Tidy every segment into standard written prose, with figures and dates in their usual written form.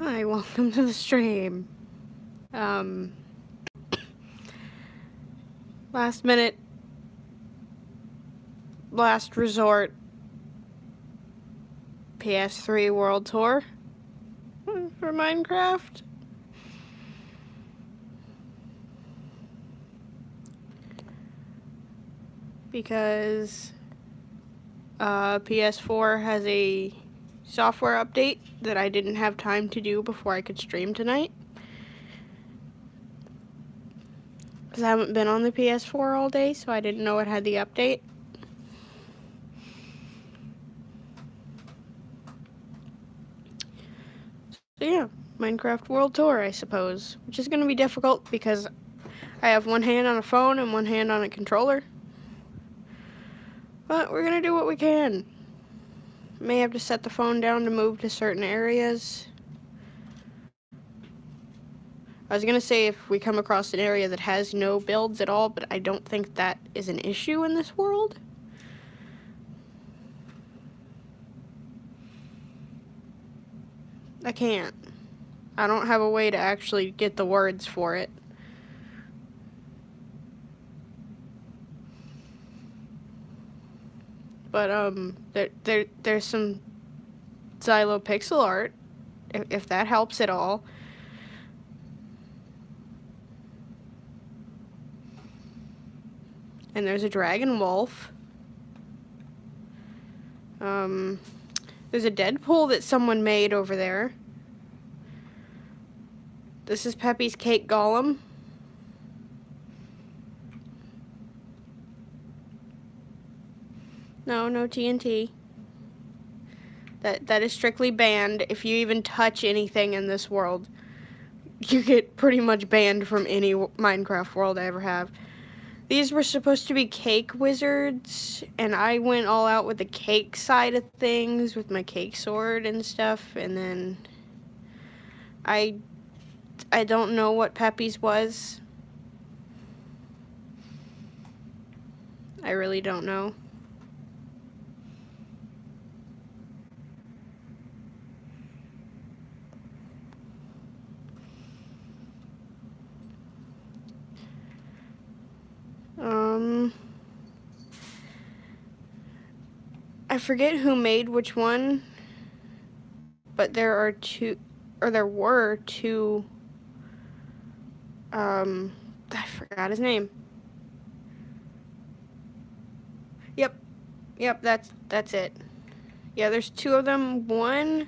Hi, welcome to the stream. Last minute, last resort ps3 world tour for Minecraft. Because PS4 has a software update that I didn't have time to do before I could stream tonight. Because I haven't been on the PS4 all day, so I didn't know it had the update. So yeah, Minecraft World Tour, I suppose. Which is going to be difficult because I have one hand on a phone and one hand on a controller. But we're going to do what we can. May have to set the phone down to move to certain areas. I was going to say if we come across an area that has no builds at all, but I don't think that is an issue in this world. I can't. I don't have a way to actually get the words for it. But there's some Xylo pixel art, if that helps at all. And there's a dragon wolf. There's a Deadpool that someone made over there. This is Peppy's cake golem. No TNT. That is strictly banned. If you even touch anything in this world, you get pretty much banned from any Minecraft world I ever have. These were supposed to be cake wizards, and I went all out with the cake side of things with my cake sword and stuff, and then I don't know what Peppy's was. I really don't know. I forget who made which one, but there were two, I forgot his name. Yep, that's it. Yeah, there's two of them. One,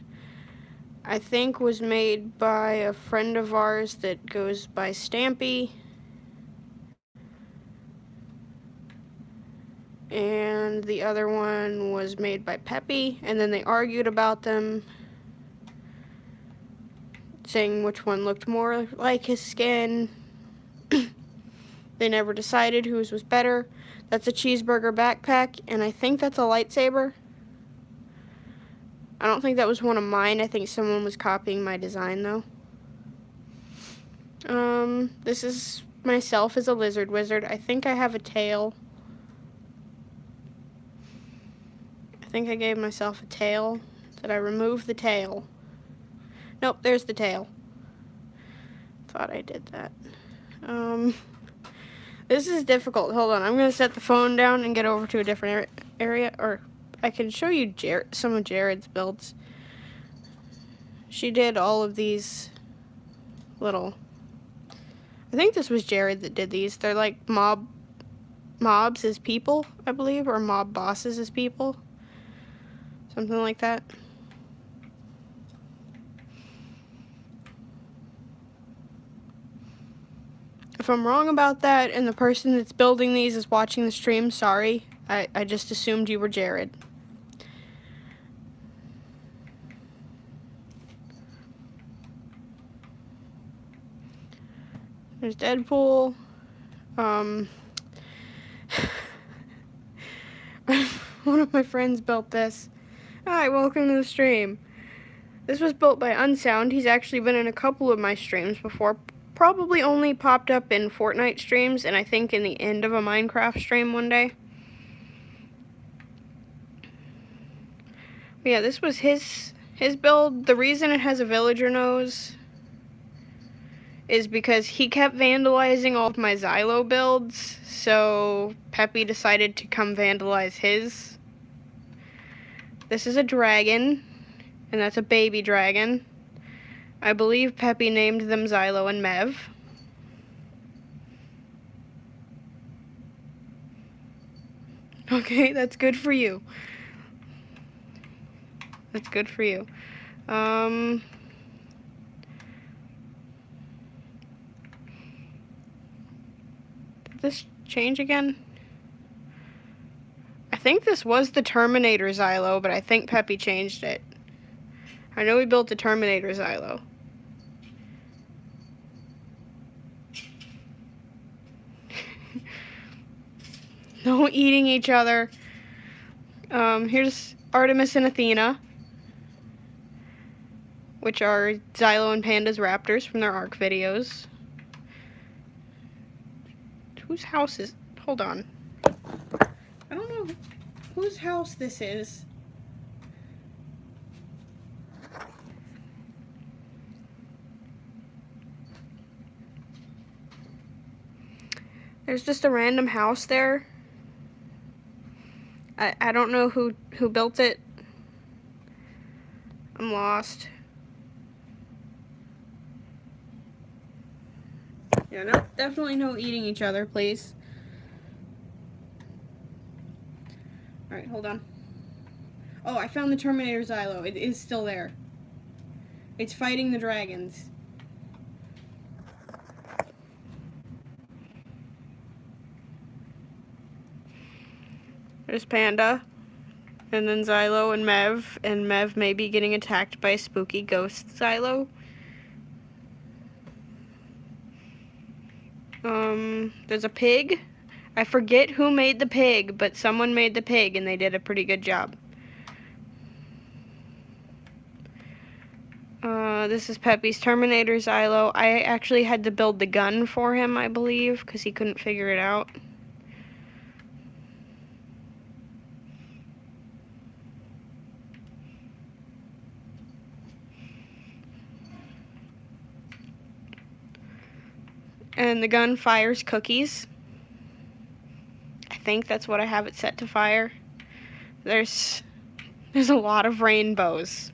I think, was made by a friend of ours that goes by Stampy. And the other one was made by Peppy, and then they argued about them, saying which one looked more like his skin. They never decided whose was better. That's a cheeseburger backpack, and I think that's a lightsaber. I don't think that was one of mine. I think someone was copying my design, though. This is myself as a lizard wizard. I think I have a tail. I think I gave myself a tail. Did I remove the tail? Nope, there's the tail. Thought I did that. This is difficult. Hold on, I'm gonna set the phone down and get over to a different area, or I can show you some of Jared's builds. She did all of these little... I think this was Jared that did these. They're like mobs as people, I believe, or mob bosses as people. Something like that. If I'm wrong about that and the person that's building these is watching the stream, sorry. I just assumed you were Jared. There's Deadpool. One of my friends built this. Hi, welcome to the stream. This was built by Unsound. He's actually been in a couple of my streams before. Probably only popped up in Fortnite streams, and I think in the end of a Minecraft stream one day. But yeah, this was his His build, the reason it has a villager nose is because he kept vandalizing all of my Xylo builds, so Peppy decided to come vandalize his. This is a dragon, and that's a baby dragon. I believe Peppy named them Xylo and Mev. Okay, that's good for you. That's good for you. Did this change again? I think this was the Terminator Xylo, but I think Peppy changed it. I know we built the Terminator Xylo. No eating each other. Here's Artemis and Athena, which are Xylo and Panda's raptors from their ARC videos. Whose house is... Hold on. I don't know whose house this is. There's just a random house there. I don't know who built it. I'm lost. Yeah, no, definitely no eating each other, please. Alright, hold on. Oh, I found the Terminator Xylo. It is still there. It's fighting the dragons. There's Panda, and then Xylo and Mev may be getting attacked by a spooky ghost Xylo. There's a pig. I forget who made the pig, but someone made the pig, and they did a pretty good job. This is Peppy's Terminator Xylo. I actually had to build the gun for him, I believe, because he couldn't figure it out. And the gun fires cookies. I think that's what I have it set to fire. There's a lot of rainbows.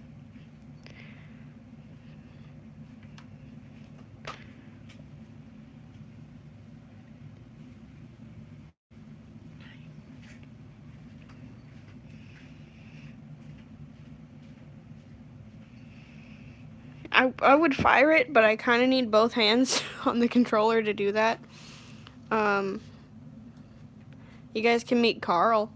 I would fire it, but I kind of need both hands on the controller to do that. You guys can meet Carl.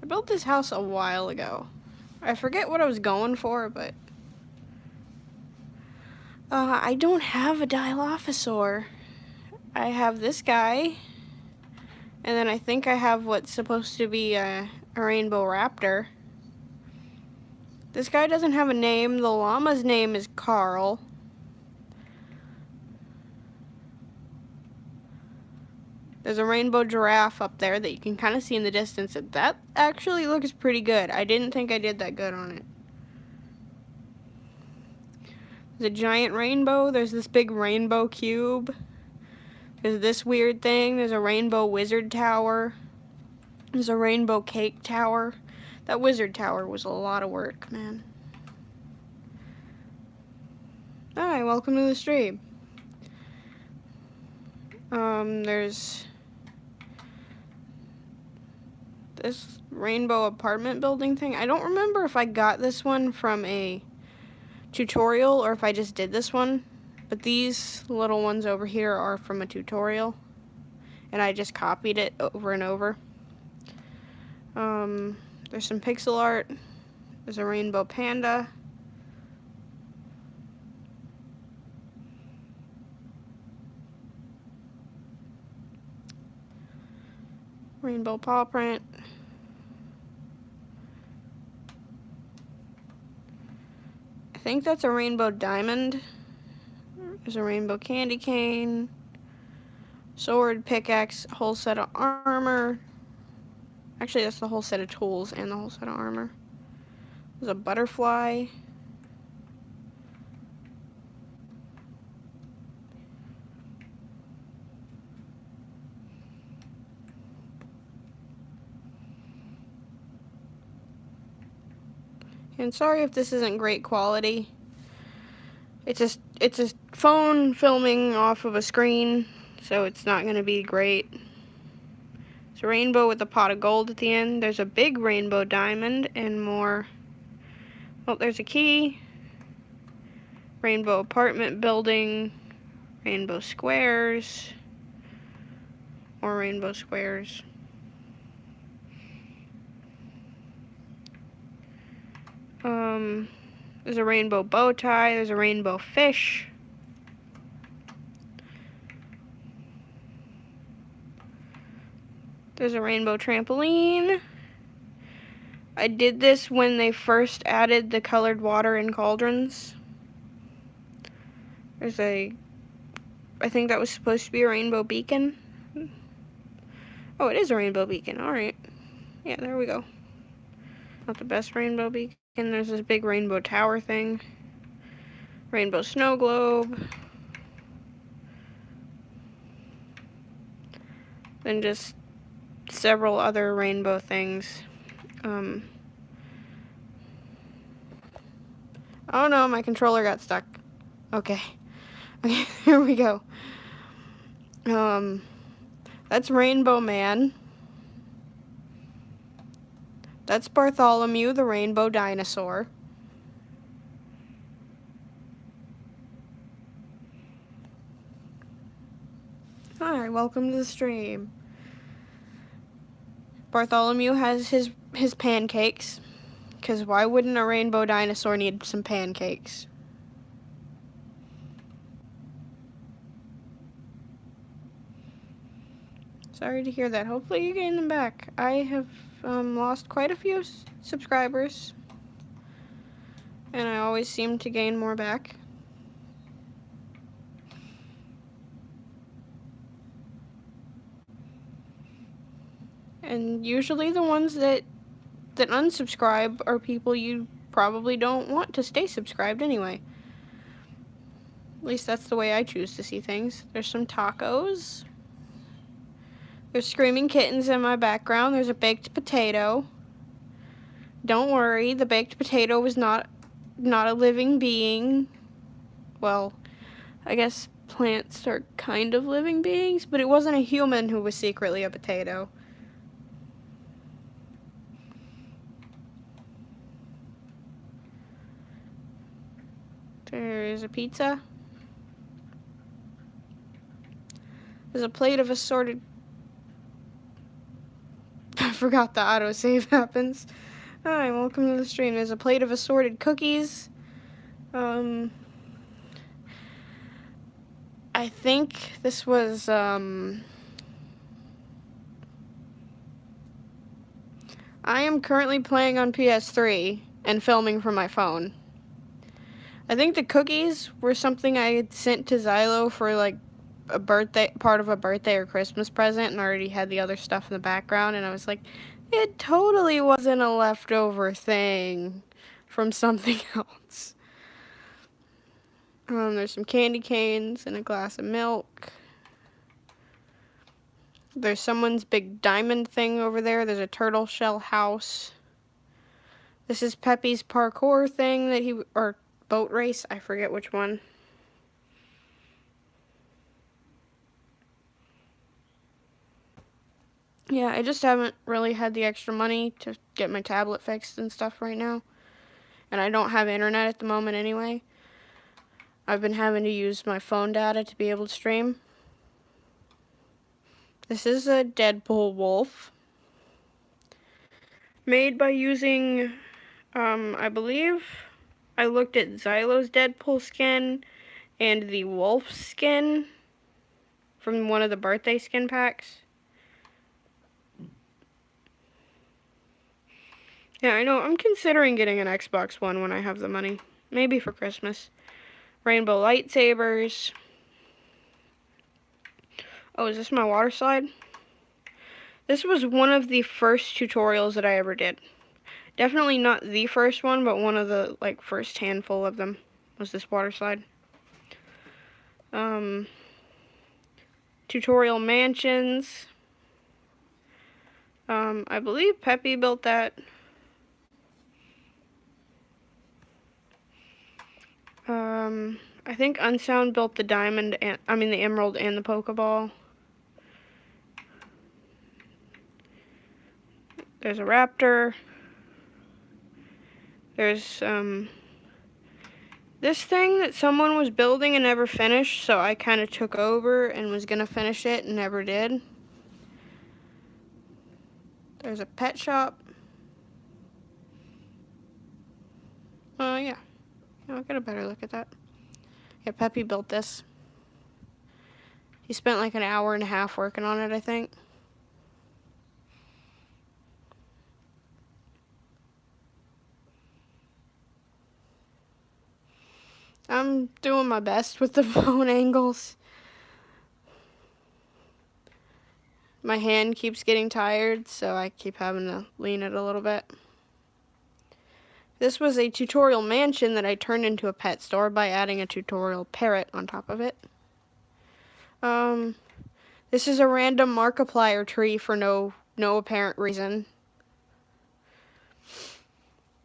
I built this house a while ago. I forget what I was going for, but... I don't have a Dilophosaur. I have this guy, and then I think I have what's supposed to be a rainbow raptor. This guy doesn't have a name. The llama's name is Carl. There's a rainbow giraffe up there that you can kind of see in the distance. That actually looks pretty good. I didn't think I did that good on it. There's a giant rainbow. There's this big rainbow cube. There's this weird thing. There's a rainbow wizard tower. There's a rainbow cake tower. That wizard tower was a lot of work, man. Hi, welcome to the stream. There's this rainbow apartment building thing. I don't remember if I got this one from a tutorial or if I just did this one. But these little ones over here are from a tutorial, and I just copied it over and over. There's some pixel art. There's a rainbow panda. Rainbow paw print. I think that's a rainbow diamond. There's a rainbow candy cane, sword, pickaxe, whole set of armor. Actually, that's the whole set of tools and the whole set of armor. There's a butterfly. And sorry if this isn't great quality. It's a phone filming off of a screen, so it's not going to be great. It's a rainbow with a pot of gold at the end. There's a big rainbow diamond and more. Oh, there's a key. Rainbow apartment building. Rainbow squares. More rainbow squares. There's a rainbow bow tie. There's a rainbow fish. There's a rainbow trampoline. I did this when they first added the colored water in cauldrons. There's I think that was supposed to be a rainbow beacon. Oh, it is a rainbow beacon. Alright. Yeah, there we go. Not the best rainbow beacon. There's this big rainbow tower thing. Rainbow snow globe. Then just several other rainbow things. Oh no, my controller got stuck. Okay. Okay, here we go. That's Rainbow Man. That's Bartholomew, the rainbow dinosaur. Hi, welcome to the stream. Bartholomew has his pancakes, because why wouldn't a rainbow dinosaur need some pancakes? Sorry to hear that. Hopefully you gain them back. I have lost quite a few subscribers, and I always seem to gain more back. And usually the ones that unsubscribe are people you probably don't want to stay subscribed anyway. At least that's the way I choose to see things. There's some tacos. There's screaming kittens in my background. There's a baked potato. Don't worry, the baked potato was not a living being. Well, I guess plants are kind of living beings, but it wasn't a human who was secretly a potato. There's a pizza. There's a plate of assorted... I forgot the autosave happens. Hi, welcome to the stream. There's a plate of assorted cookies. I think this was, I am currently playing on ps3 and filming from my phone. I think the cookies were something I had sent to Xylo for, like, part of a birthday or Christmas present, and I already had the other stuff in the background, and I was like, it totally wasn't a leftover thing from something else. There's some candy canes and a glass of milk. There's someone's big diamond thing over there. There's a turtle shell house. This is Peppy's parkour thing or boat race, I forget which one. Yeah, I just haven't really had the extra money to get my tablet fixed and stuff right now. And I don't have internet at the moment anyway. I've been having to use my phone data to be able to stream. This is a Deadpool wolf. Made by using, I believe, I looked at Xylo's Deadpool skin and the wolf skin from one of the birthday skin packs. Yeah, I know. I'm considering getting an Xbox One when I have the money. Maybe for Christmas. rainbow lightsabers. Oh, is this my water slide? This was one of the first tutorials that I ever did. Definitely not the first one, but one of the first handful of them was this water slide. Tutorial mansions. I believe Peppy built that. I think Unsound built the diamond and the emerald and the Pokeball. There's a raptor. There's this thing that someone was building and never finished, so I kind of took over and was gonna finish it and never did. There's a pet shop. Yeah. I'll get a better look at that. Yeah, Peppy built this. He spent like an hour and a half working on it, I think. I'm doing my best with the phone angles. My hand keeps getting tired, so I keep having to lean it a little bit. This was a tutorial mansion that I turned into a pet store by adding a tutorial parrot on top of it. This is a random Markiplier tree for no apparent reason.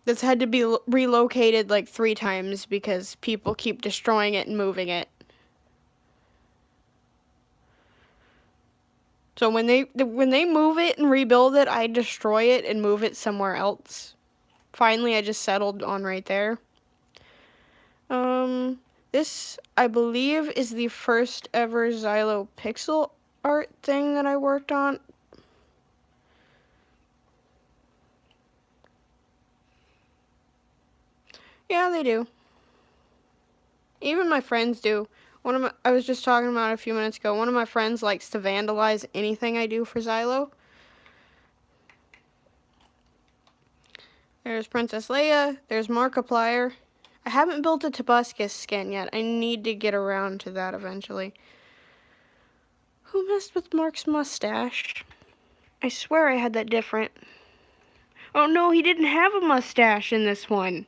This had to be relocated like 3 times because people keep destroying it and moving it. So when they move it and rebuild it, I destroy it and move it somewhere else. Finally, I just settled on right there. This, I believe, is the first ever Xylo pixel art thing that I worked on. Yeah, they do. Even my friends do. I was just talking about it a few minutes ago. One of my friends likes to vandalize anything I do for Xylo. There's Princess Leia. There's Markiplier. I haven't built a Tobuscus skin yet. I need to get around to that eventually. Who messed with Mark's mustache? I swear I had that different. Oh no, he didn't have a mustache in this one.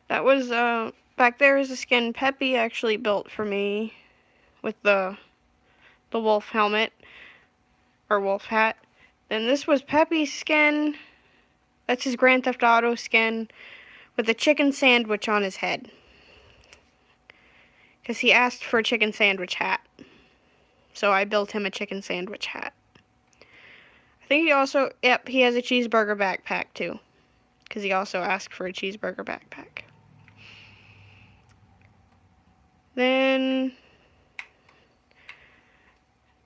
That was, back there is a skin Peppy actually built for me with the wolf helmet, or wolf hat. Then this was Peppy's skin. That's his Grand Theft Auto skin with a chicken sandwich on his head. Because he asked for a chicken sandwich hat. So I built him a chicken sandwich hat. I think he also, yep, he has a cheeseburger backpack too. Because he also asked for a cheeseburger backpack. Then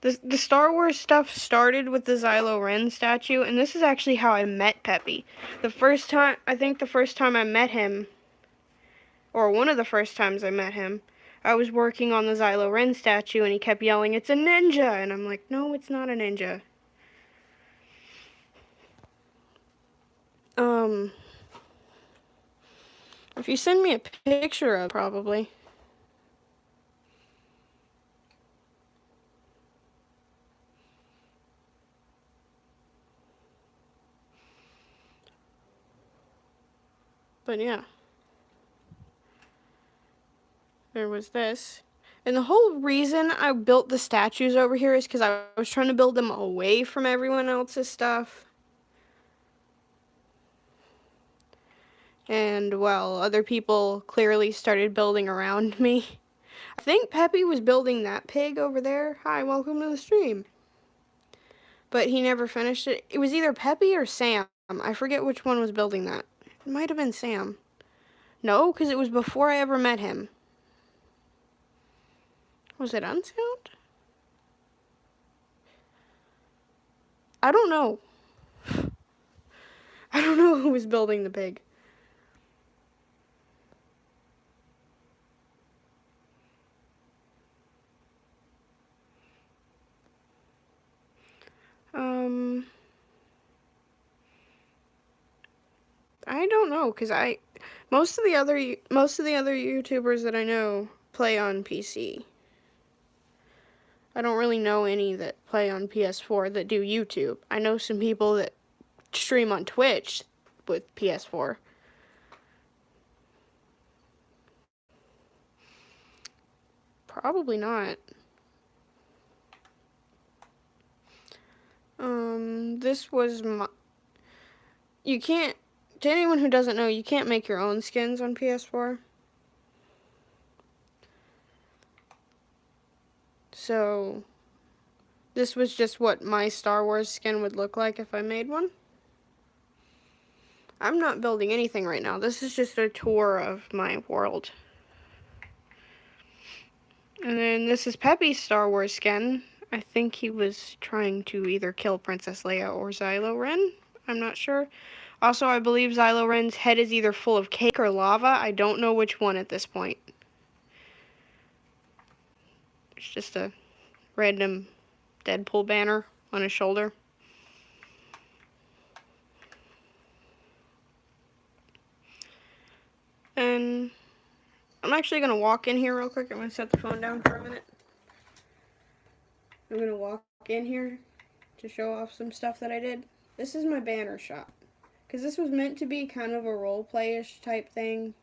the Star Wars stuff started with the Xylo Ren statue, and this is actually how I met Peppy. I think the first time I met him, or one of the first times I met him, I was working on the Xylo Ren statue, and he kept yelling, "It's a ninja!" And I'm like, no, it's not a ninja. If you send me a picture of it, probably. But yeah. There was this. And the whole reason I built the statues over here is because I was trying to build them away from everyone else's stuff. And, well, other people clearly started building around me. I think Peppy was building that pig over there. Hi, welcome to the stream. But he never finished it. It was either Peppy or Sam. I forget which one was building that. It might have been Sam. No, because it was before I ever met him. Was it Unsound? I don't know. I don't know who was building the pig. I I don't know, cause most of the other YouTubers that I know play on PC. I don't really know any that play on PS4 that do YouTube. I know some people that stream on Twitch with PS4. Probably not. This was my... You can't... To anyone who doesn't know, you can't make your own skins on PS4. So, this was just what my Star Wars skin would look like if I made one. I'm not building anything right now. This is just a tour of my world. And then this is Peppy's Star Wars skin. I think he was trying to either kill Princess Leia or Kylo Ren. I'm not sure. Also, I believe Kylo Ren's head is either full of cake or lava. I don't know which one at this point. It's just a random Deadpool banner on his shoulder. And I'm actually going to walk in here real quick. I'm going to set the phone down for a minute. I'm going to walk in here to show off some stuff that I did. This is my banner shop. Because this was meant to be kind of a role-play-ish type thing.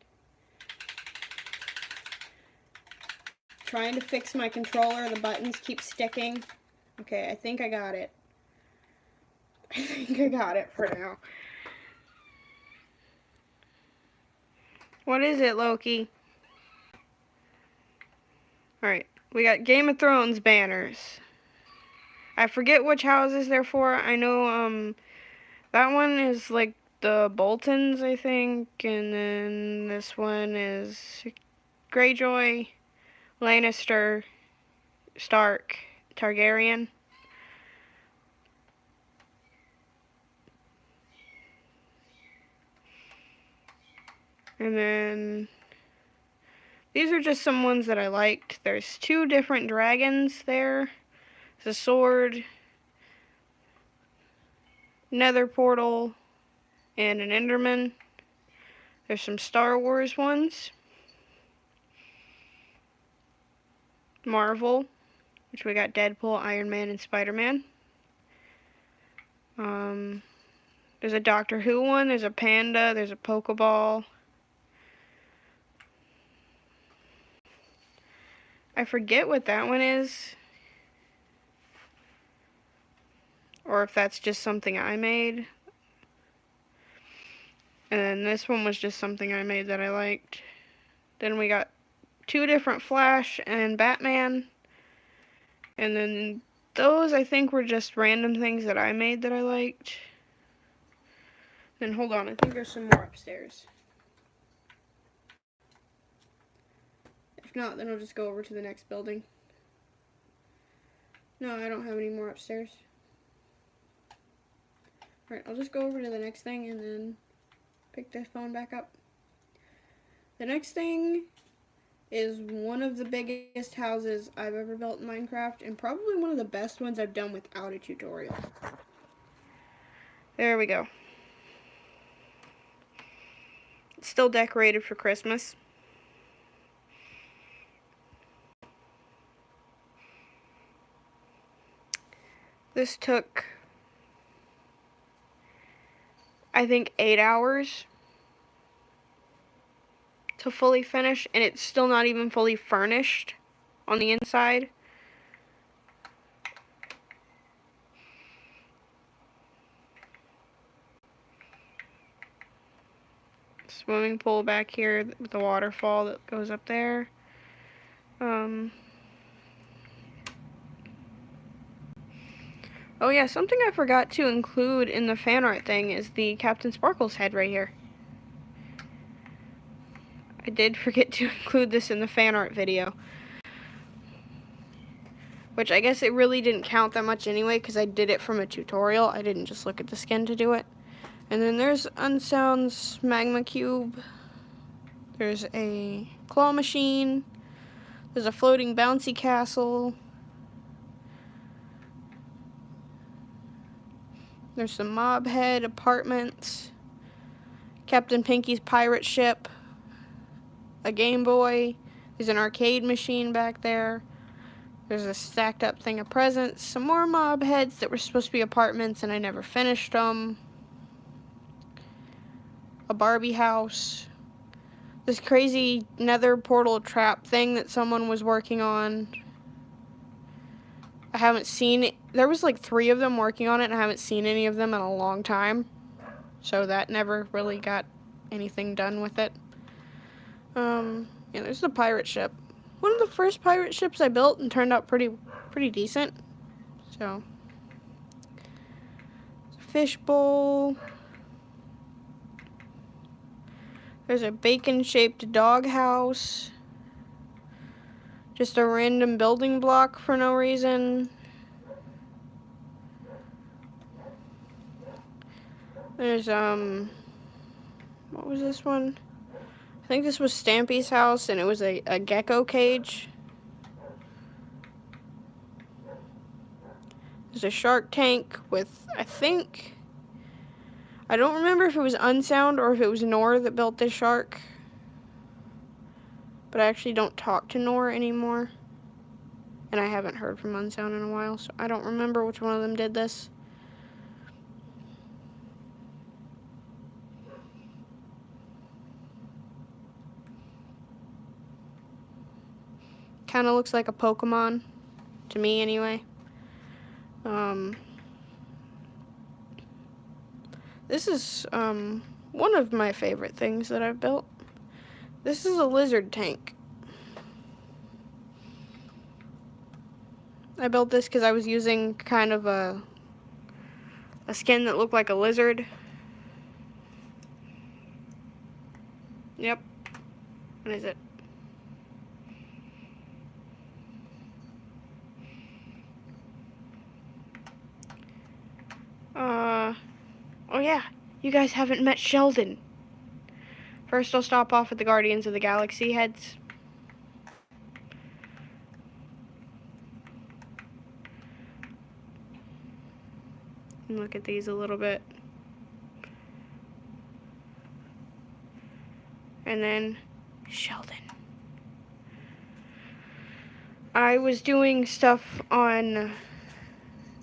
Trying to fix my controller. The buttons keep sticking. Okay, I think I got it. I think I got it for now. What is it, Loki? Alright, we got Game of Thrones banners. I forget which houses they're for. I know, that one is like the Boltons, I think, and then this one is Greyjoy, Lannister, Stark, Targaryen. And then these are just some ones that I liked. There's 2 different dragons there. There's a sword, nether portal, and an enderman. There's some Star Wars ones. Marvel, which we got Deadpool, Iron Man, and Spider-Man. There's a Doctor Who one, there's a panda, there's a Pokeball. I forget what that one is. Or if that's just something I made. And then this one was just something I made that I liked. Then we got 2 different Flash and Batman. And then those I think were just random things that I made that I liked. Then hold on, I think there's some more upstairs. If not, then I'll just go over to the next building. No, I don't have any more upstairs. Alright, I'll just go over to the next thing and then pick the phone back up. The next thing is one of the biggest houses I've ever built in Minecraft, and probably one of the best ones I've done without a tutorial. There we go. It's still decorated for Christmas. This took, I think, 8 hours to fully finish, and it's still not even fully furnished on the inside. Swimming pool back here with the waterfall that goes up there. Oh yeah, something I forgot to include in the fan art thing is the Captain Sparkles head right here. I did forget to include this in the fan art video. Which I guess it really didn't count that much anyway, because I did it from a tutorial. I didn't just look at the skin to do it. And then there's Unsound's magma cube. There's a claw machine. There's a floating bouncy castle. There's some mob head apartments. Captain Pinky's pirate ship, a Game Boy. There's an arcade machine back there. There's a stacked up thing of presents. Some more mob heads that were supposed to be apartments and I never finished them. A Barbie house. This crazy nether portal trap thing that someone was working on. I haven't seen it. There was like 3 of them working on it and I haven't seen any of them in a long time. So that never really got anything done with it. Yeah, there's the pirate ship. One of the first pirate ships I built and turned out pretty decent. So, fishbowl. There's a bacon-shaped doghouse. Just a random building block for no reason. There's, what was this one? I think this was Stampy's house, and it was a gecko cage. There's a shark tank with, I don't remember if it was Unsound or if it was Nor that built this shark. But I actually don't talk to Nor anymore. And I haven't heard from Unsound in a while, so I don't remember which one of them did this. Kind of looks like a Pokemon, to me anyway. This is one of my favorite things that I've built. This is a lizard tank. I built this because I was using kind of a skin that looked like a lizard. Yep. What is it? Oh yeah, you guys haven't met Sheldon. First I'll stop off at the Guardians of the Galaxy heads. And look at these a little bit. And then Sheldon. I was doing stuff on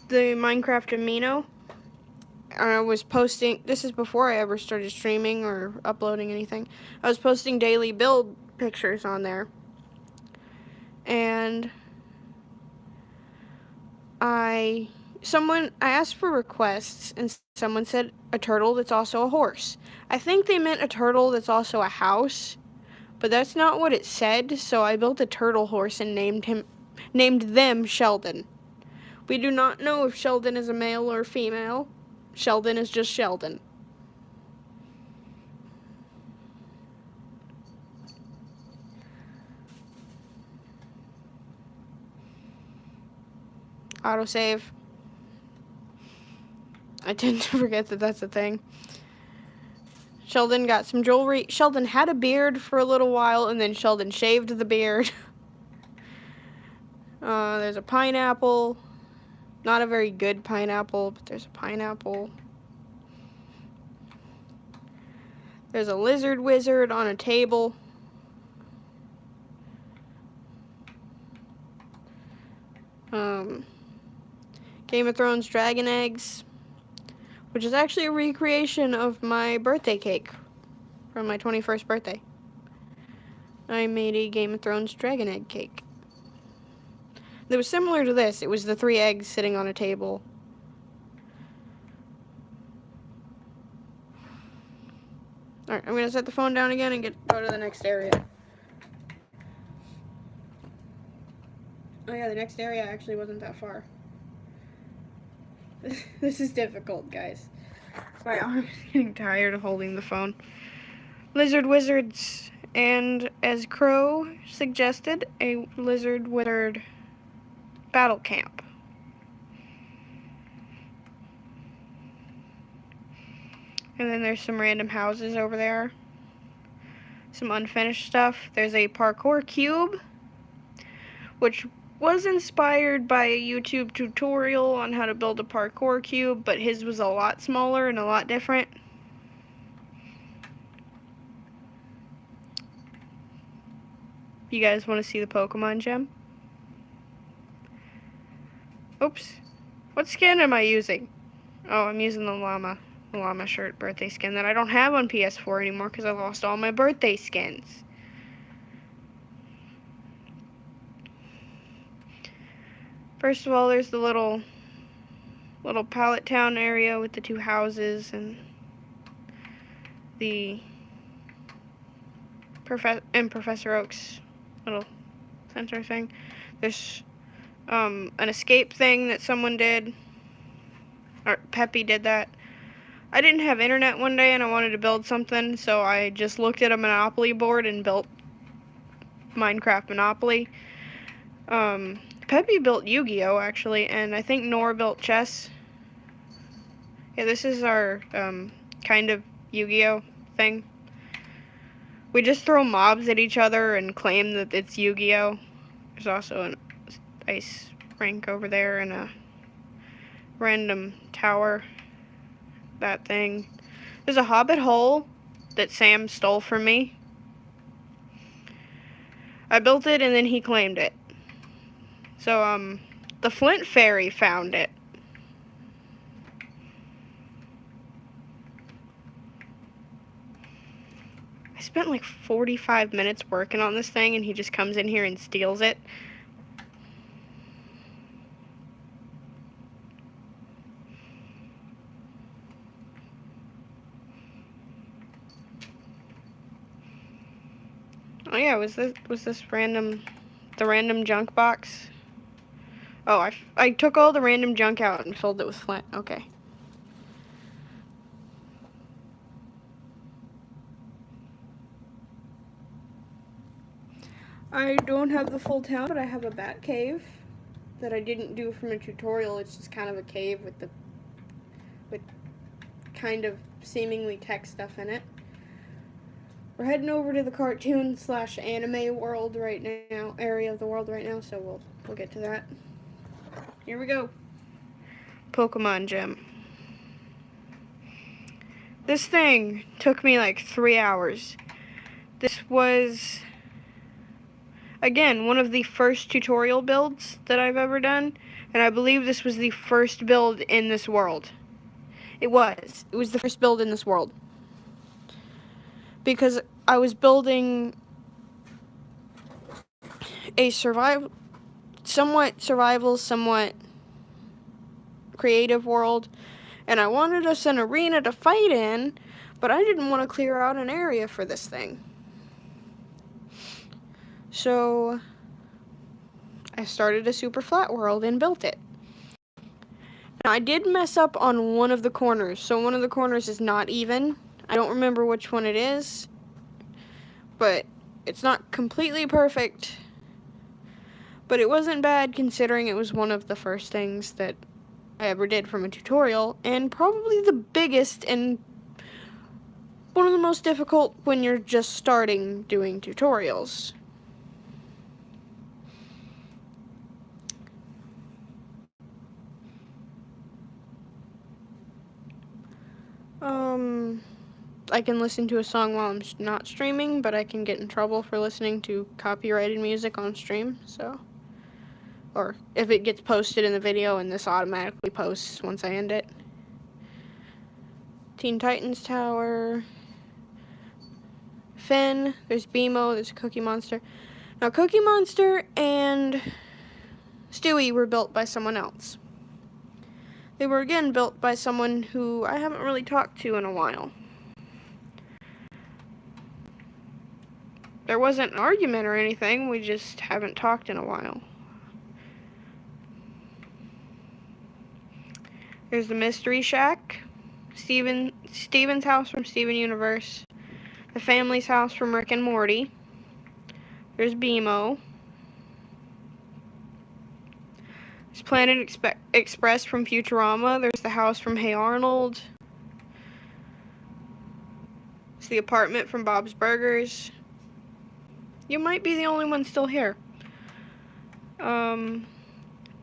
the Minecraft Amino. I was posting, this is before I ever started streaming or uploading anything. I was posting daily build pictures on there. And I asked for requests and someone said a turtle that's also a horse. I think they meant a turtle that's also a house, but that's not what it said, so I built a turtle horse and named them Sheldon. We do not know if Sheldon is a male or female. Sheldon is just Sheldon. Autosave. I tend to forget that that's a thing. Sheldon got some jewelry. Sheldon had a beard for a little while, and then Sheldon shaved the beard. There's a pineapple. Not a very good pineapple, but there's a pineapple. There's a lizard wizard on a table. Game of Thrones dragon eggs, which is actually a recreation of my birthday cake from my 21st birthday. I made a Game of Thrones dragon egg cake. It was similar to this. It was the 3 eggs sitting on a table. Alright, I'm going to set the phone down again and go to the next area. Oh yeah, the next area actually wasn't that far. This is difficult, guys. My arm's getting tired of holding the phone. Lizard wizards, and as Crow suggested, a lizard wizard battle camp. And then there's some random houses over there. Some unfinished stuff. There's a parkour cube, which was inspired by a YouTube tutorial on how to build a parkour cube, but his was a lot smaller and a lot different. You guys want to see the Pokemon gem? Oops. What skin am I using? Oh, I'm using the llama shirt birthday skin that I don't have on PS4 anymore because I lost all my birthday skins. First of all, there's the little pallet town area with the 2 houses and the Professor Oak's little center thing. There's an escape thing that someone did, or Peppy did that. I didn't have internet one day and I wanted to build something, so I just looked at a Monopoly board and built Minecraft Monopoly. Peppy built Yu-Gi-Oh! Actually, and I think Nora built chess. Yeah, this is our kind of Yu-Gi-Oh! Thing. We just throw mobs at each other and claim that it's Yu-Gi-Oh! There's also an ice rink over there and a random tower. That thing. There's a hobbit hole that Sam stole from me. I built it and then he claimed it. So, the Flint Fairy found it. I spent like 45 minutes working on this thing and he just comes in here and steals it. Oh yeah, was this the random junk box? Oh, I took all the random junk out and filled it with Flint. Okay. I don't have the full town, but I have a bat cave that I didn't do from a tutorial. It's just kind of a cave with kind of seemingly tech stuff in it. We're heading over to the cartoon/anime world right now, area of the world right now, so we'll get to that. Here we go. Pokemon gem. This thing took me like 3 hours. This was, again, one of the first tutorial builds that I've ever done, and I believe this was the first build in this world. It was the first build in this world. Because I was building a somewhat survival, somewhat creative world, and I wanted us an arena to fight in, but I didn't want to clear out an area for this thing. So I started a super flat world and built it. Now I did mess up on one of the corners, so one of the corners is not even. I don't remember which one it is, but it's not completely perfect. But it wasn't bad considering it was one of the first things that I ever did from a tutorial, and probably the biggest and one of the most difficult when you're just starting doing tutorials. I can listen to a song while I'm not streaming, but I can get in trouble for listening to copyrighted music on stream, so. Or if it gets posted in the video and this automatically posts once I end it. Teen Titans Tower. Finn. There's BMO. There's Cookie Monster. Now, Cookie Monster and Stewie were built by someone else. They were again built by someone who I haven't really talked to in a while. There wasn't an argument or anything, we just haven't talked in a while. There's the Mystery Shack, Steven's house from Steven Universe, the family's house from Rick and Morty. There's BMO. There's Planet Express from Futurama. There's the house from Hey Arnold. There's the apartment from Bob's Burgers. You might be the only one still here.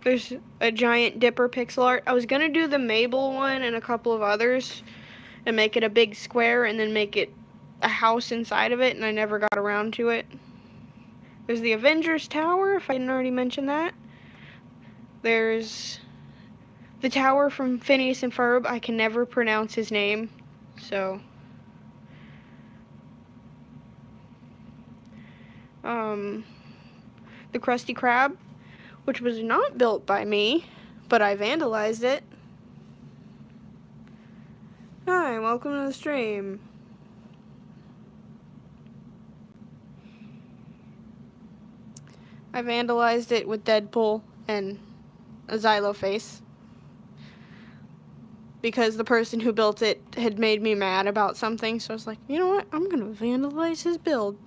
There's a giant Dipper pixel art. I was gonna do the Mabel one and a couple of others and make it a big square and then make it a house inside of it, and I never got around to it. There's the Avengers Tower, if I didn't already mention that. There's the tower from Phineas and Ferb. I can never pronounce his name, so... the Krusty Krab, which was not built by me, but I vandalized it. Hi, welcome to the stream. I vandalized it with Deadpool and a Xylo face, because the person who built it had made me mad about something, so I was like, you know what, I'm gonna vandalize his build.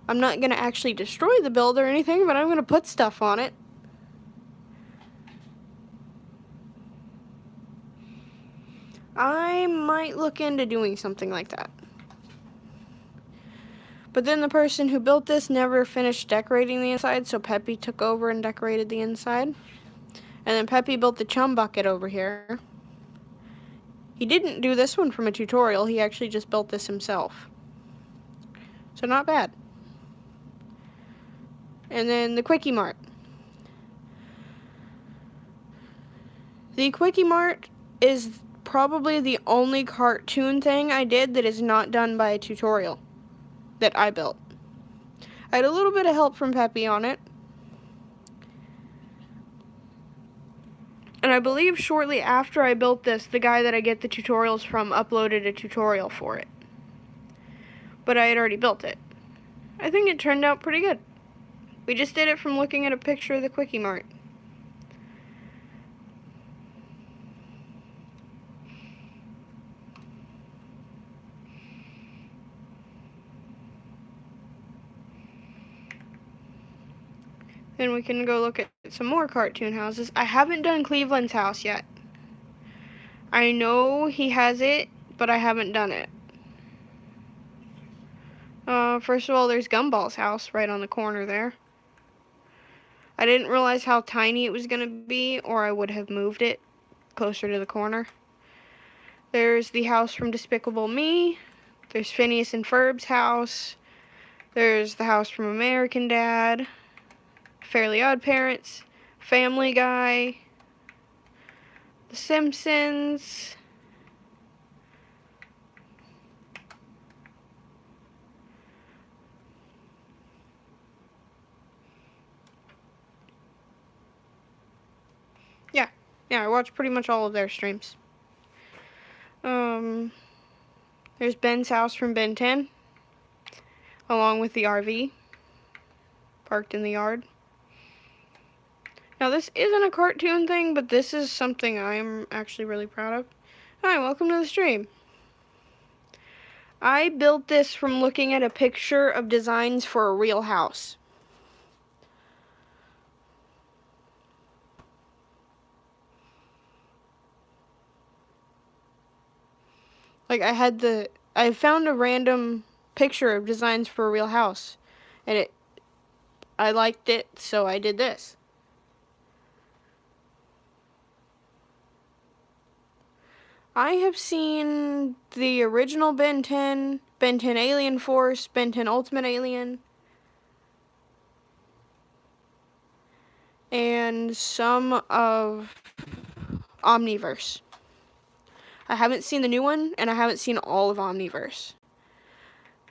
I'm not gonna actually destroy the build or anything, but I'm gonna put stuff on it. I might look into doing something like that. But then the person who built this never finished decorating the inside, so Peppy took over and decorated the inside. And then Peppy built the chum bucket over here. He didn't do this one from a tutorial, he actually just built this himself. So not bad. And then the Quickie Mart. The Quickie Mart is probably the only cartoon thing I did that is not done by a tutorial that I built. I had a little bit of help from Peppy on it. And I believe shortly after I built this, the guy that I get the tutorials from uploaded a tutorial for it. But I had already built it. I think it turned out pretty good. We just did it from looking at a picture of the Quickie Mart. Then we can go look at some more cartoon houses. I haven't done Cleveland's house yet. I know he has it, but I haven't done it. First of all, there's Gumball's house right on the corner there. I didn't realize how tiny it was going to be, or I would have moved it closer to the corner. There's the house from Despicable Me. There's Phineas and Ferb's house. There's the house from American Dad. Fairly Odd Parents. Family Guy. The Simpsons. Yeah, I watch pretty much all of their streams. There's Ben's house from Ben 10, along with the RV, parked in the yard. Now this isn't a cartoon thing, but this is something I'm actually really proud of. Hi, welcome to the stream. I built this from looking at a picture of designs for a real house. Like I found a random picture of designs for a real house, and I liked it, so I did this. I have seen the original Ben 10, Ben 10 Alien Force, Ben 10 Ultimate Alien, and some of Omniverse. I haven't seen the new one, and I haven't seen all of Omniverse.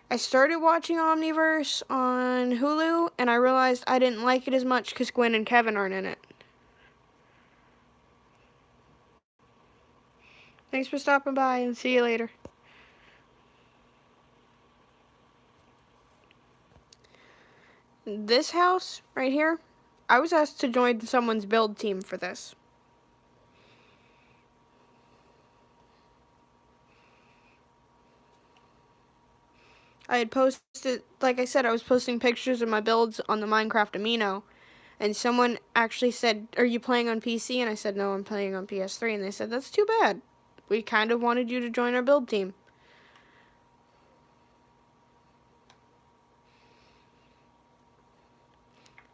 I started watching Omniverse on Hulu, and I realized I didn't like it as much because Gwen and Kevin aren't in it. Thanks for stopping by, and see you later. This house right here, I was asked to join someone's build team for this. I had posted, like I said, I was posting pictures of my builds on the Minecraft Amino, and someone actually said, "Are you playing on PC?" And I said, "No, I'm playing on PS3." And they said, "That's too bad. We kind of wanted you to join our build team."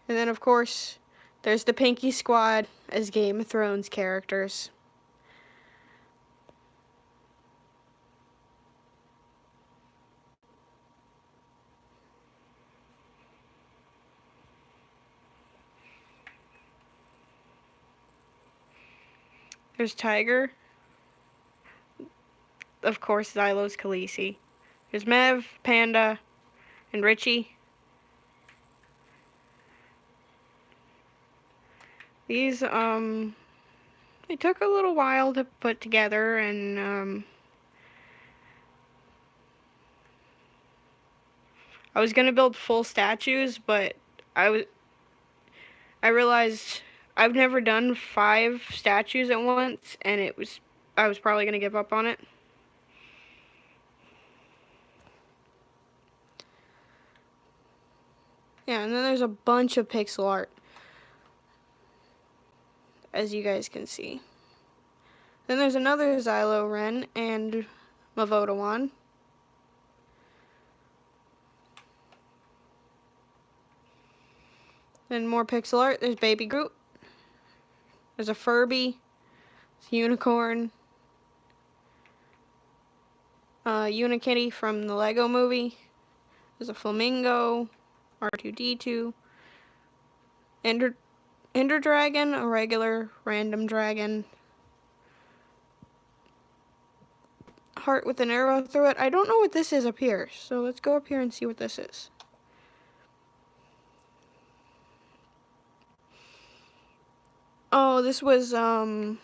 And then, of course, there's the Pinky Squad as Game of Thrones characters. There's Tiger. Of course, Xylo's Khaleesi. There's Mev, Panda, and Richie. These, they took a little while to put together, and, I was gonna build full statues, but I realized I've never done 5 statues at once, and I was probably gonna give up on it. Yeah, and then there's a bunch of pixel art, as you guys can see. Then there's another Xylo Ren and Mavodawan. Then more pixel art. There's Baby Groot. There's a Furby. There's a Unicorn. Unikitty from the Lego movie. There's a Flamingo. R2-D2. Ender Dragon. A regular random dragon. Heart with an arrow through it. I don't know what this is up here, so let's go up here and see what this is. Oh, this was my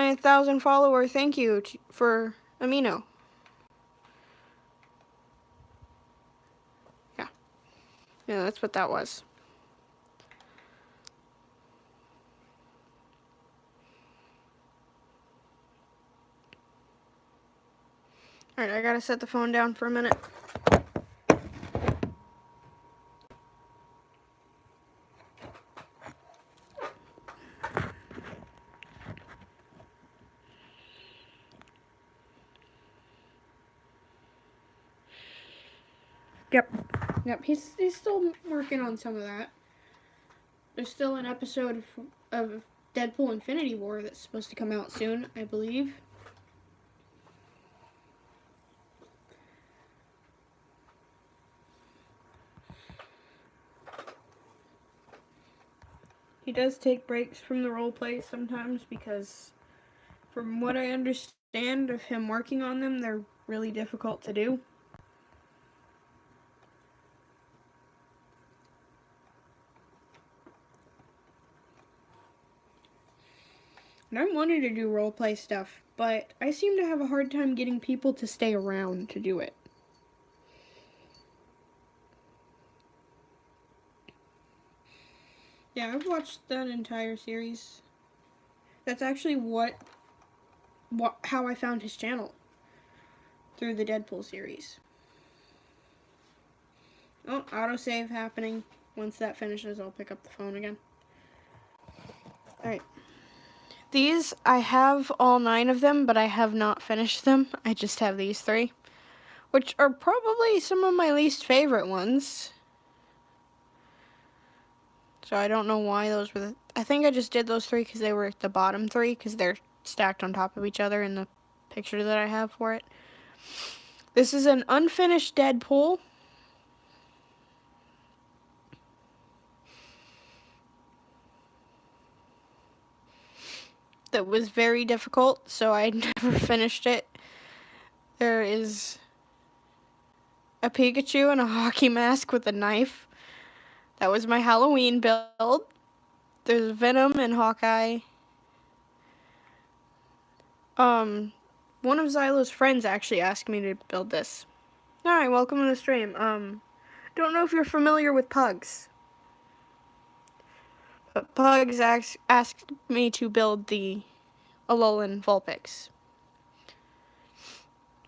1,000 follower thank you for Amino. Yeah, that's what that was. Alright, I gotta set the phone down for a minute. Yep, he's still working on some of that. There's still an episode of Deadpool Infinity War that's supposed to come out soon, I believe. He does take breaks from the role play sometimes because, from what I understand of him working on them, they're really difficult to do. And I wanted to do roleplay stuff, but I seem to have a hard time getting people to stay around to do it. Yeah, I've watched that entire series. That's actually how I found his channel. Through the Deadpool series. Oh, autosave happening. Once that finishes, I'll pick up the phone again. Alright. These, I have all 9 of them, but I have not finished them. I just have these 3. Which are probably some of my least favorite ones. So I don't know why those were I think I just did those 3 because they were the bottom 3, because they're stacked on top of each other in the picture that I have for it. This is an unfinished Deadpool. That was very difficult, so I never finished it. There is a Pikachu and a hockey mask with a knife. That was my Halloween build. There's Venom and Hawkeye. One of Xylo's friends actually asked me to build this. Alright, welcome to the stream. Don't know if you're familiar with Pugs. But Pugs asked me to build the Alolan Vulpix.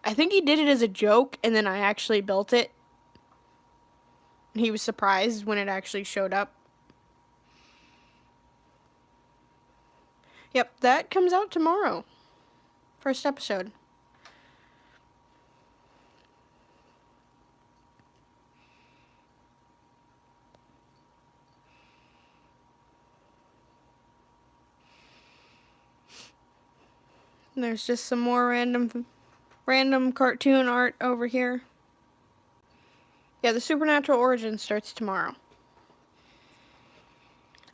I think he did it as a joke, and then I actually built it. He was surprised when it actually showed up. Yep, that comes out tomorrow. First episode. And there's just some more random cartoon art over here. Yeah, the Supernatural Origin starts tomorrow.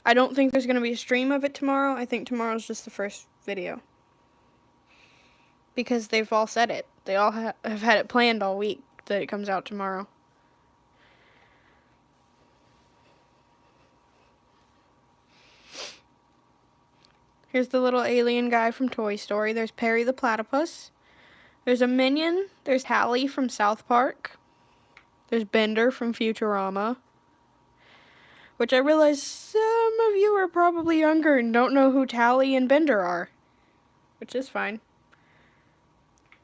I don't think there's going to be a stream of it tomorrow. I think tomorrow's just the first video. Because they've all said it. They all have had it planned all week that it comes out tomorrow. Here's the little alien guy from Toy Story. There's Perry the Platypus. There's a Minion. There's Hallie from South Park. There's Bender from Futurama. Which I realize some of you are probably younger and don't know who Hallie and Bender are. Which is fine.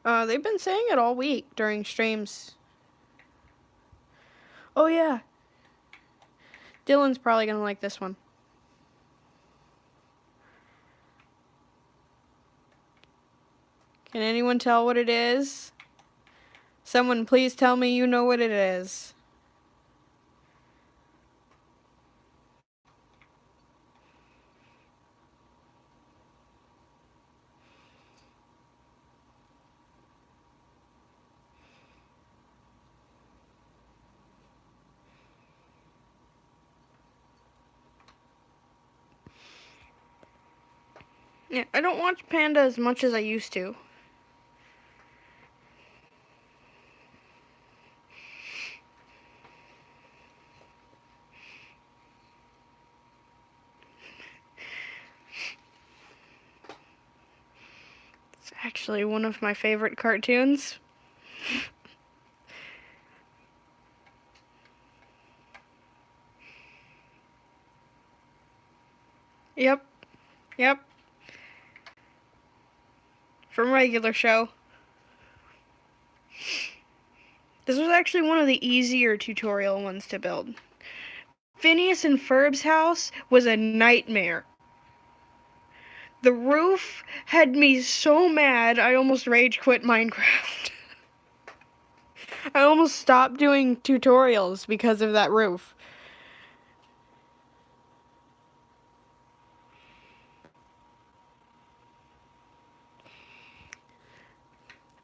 They've been saying it all week during streams. Oh yeah. Dylan's probably gonna like this one. Can anyone tell what it is? Someone please tell me you know what it is. Yeah, I don't watch Panda as much as I used to. It's actually one of my favorite cartoons. Yep. Yep. From Regular Show. This was actually one of the easier tutorial ones to build. Phineas and Ferb's house was a nightmare. The roof had me so mad I almost rage quit Minecraft. I almost stopped doing tutorials because of that roof.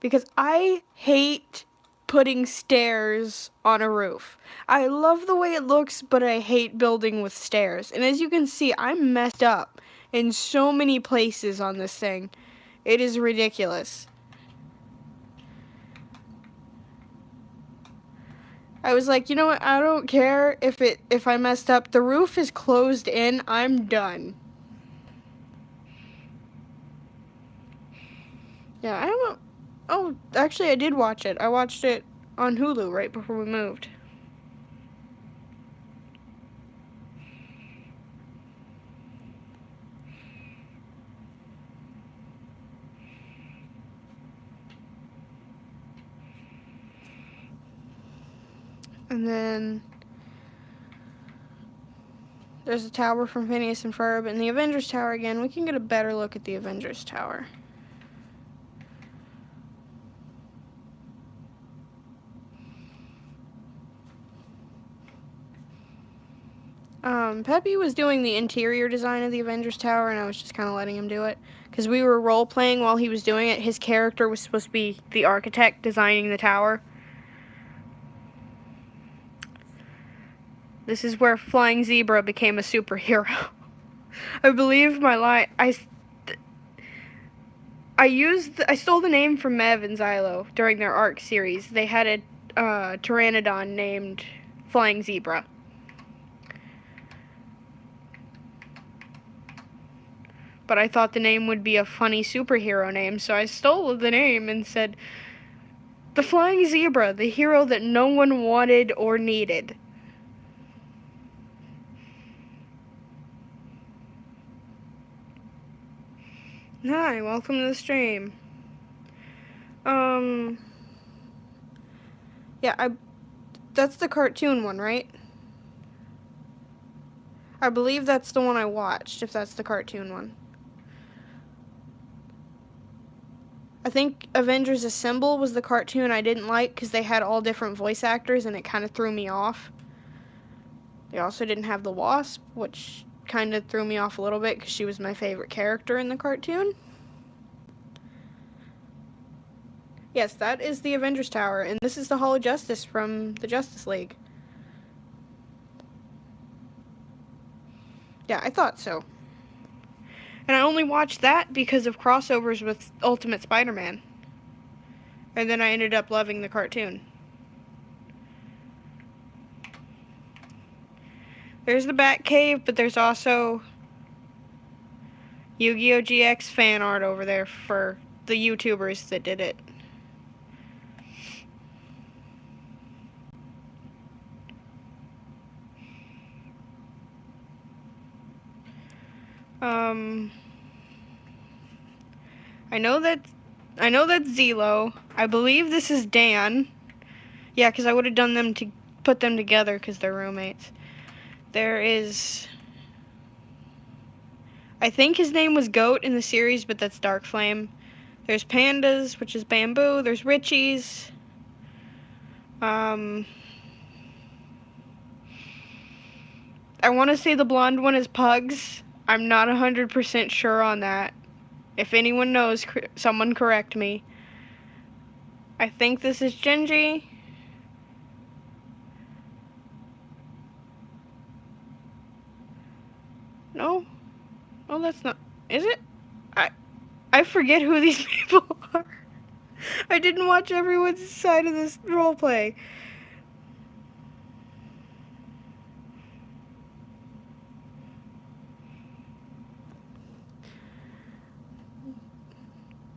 Because I hate putting stairs on a roof. I love the way it looks, but I hate building with stairs. And as you can see, I'm messed up in so many places on this thing. It is ridiculous. I was like, you know what? I don't care if I messed up. The roof is closed in. I'm done. Yeah, I don't know. Oh, actually, I did watch it. I watched it on Hulu right before we moved. And then there's a tower from Phineas and Ferb, and the Avengers Tower again. We can get a better look at the Avengers Tower. Peppy was doing the interior design of the Avengers Tower, and I was just kind of letting him do it. Because we were role-playing while he was doing it. His character was supposed to be the architect designing the tower. This is where Flying Zebra became a superhero. I believe my line... I stole the name from Mev and Xylo during their Arc series. They had a Pteranodon named Flying Zebra. But I thought the name would be a funny superhero name, so I stole the name and said, the Flying Zebra, the hero that no one wanted or needed. Hi, welcome to the stream. Yeah, that's the cartoon one, right? I believe that's the one I watched, if that's the cartoon one. I think Avengers Assemble was the cartoon I didn't like because they had all different voice actors and it kind of threw me off. They also didn't have the Wasp, which kind of threw me off a little bit because she was my favorite character in the cartoon. Yes, that is the Avengers Tower, and this is the Hall of Justice from the Justice League. Yeah, I thought so. And I only watched that because of crossovers with Ultimate Spider-Man. And then I ended up loving the cartoon. There's the Batcave, but there's also Yu-Gi-Oh! GX fan art over there for the YouTubers that did it. I know that's Zelo. I believe this is Dan. Yeah, because I would have done them to put them together because they're roommates. There is, I think his name was Goat in the series, but that's Dark Flame. There's Pandas, which is Bamboo. There's Richies. I want to say the blonde one is Pugs. I'm not 100% sure on that. If anyone knows, someone correct me. I think this is Genji. No? Oh, that's not... Is it? I forget who these people are. I didn't watch everyone's side of this roleplay.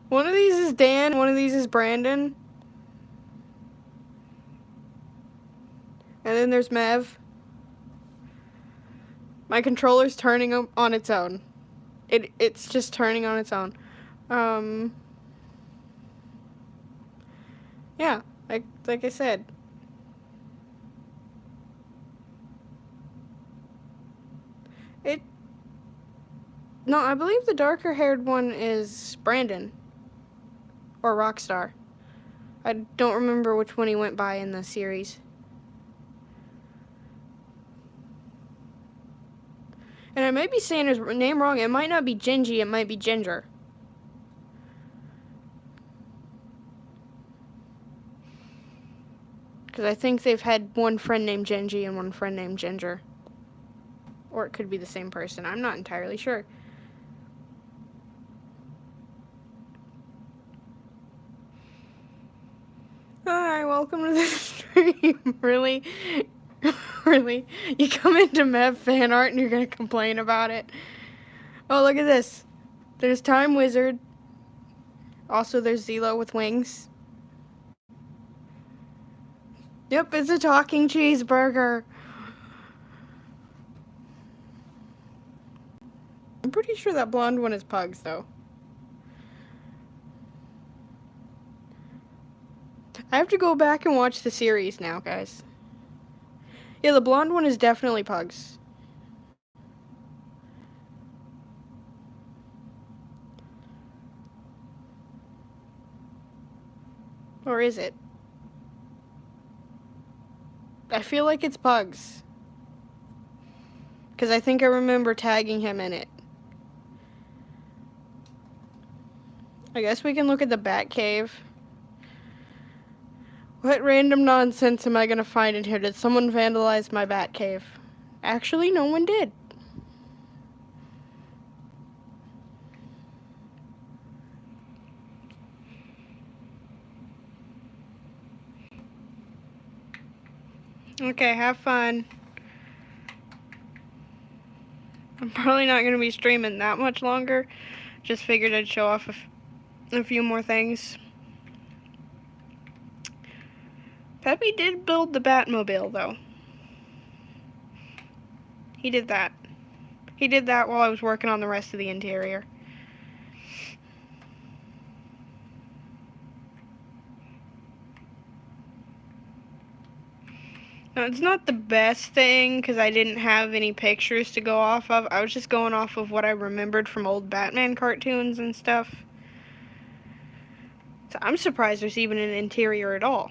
One of these is Dan, one of these is Brandon. And then there's Mev. My controller's turning on its own. It's just turning on its own. Yeah, like I said. No, I believe the darker haired one is Brandon. Or Rockstar. I don't remember which one he went by in the series. And I may be saying his name wrong. It might not be Genji, it might be Ginger. Because I think they've had one friend named Genji and one friend named Ginger. Or it could be the same person. I'm not entirely sure. Hi, welcome to the stream. Really? Really? You come into Mev fan art and you're gonna complain about it? Oh, look at this. There's Time Wizard. Also, there's Zelo with wings. Yep, it's a talking cheeseburger. I'm pretty sure that blonde one is Pugs, though. I have to go back and watch the series now, guys. Yeah, the blonde one is definitely Pugs. Or is it? I feel like it's Pugs. Because I think I remember tagging him in it. I guess we can look at the Batcave. What random nonsense am I going to find in here? Did someone vandalize my Batcave? Actually, no one did. Okay, have fun. I'm probably not going to be streaming that much longer. Just figured I'd show off a few more things. Peppy did build the Batmobile, though. He did that. He did that while I was working on the rest of the interior. Now, it's not the best thing because I didn't have any pictures to go off of. I was just going off of what I remembered from old Batman cartoons and stuff. So I'm surprised there's even an interior at all.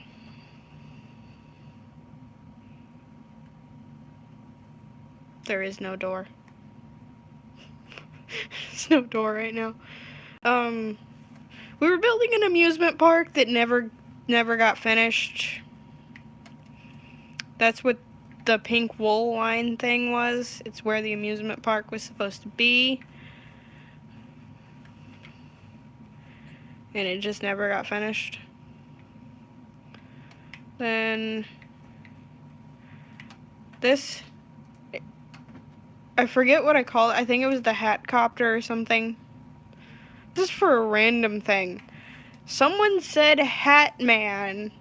There is no door. There's no door right now. We were building an amusement park that never got finished. That's what the pink wool line thing was. It's where the amusement park was supposed to be. And it just never got finished. Then this, I forget what I call it. I think it was the hat copter or something. This is for a random thing. Someone said Hat Man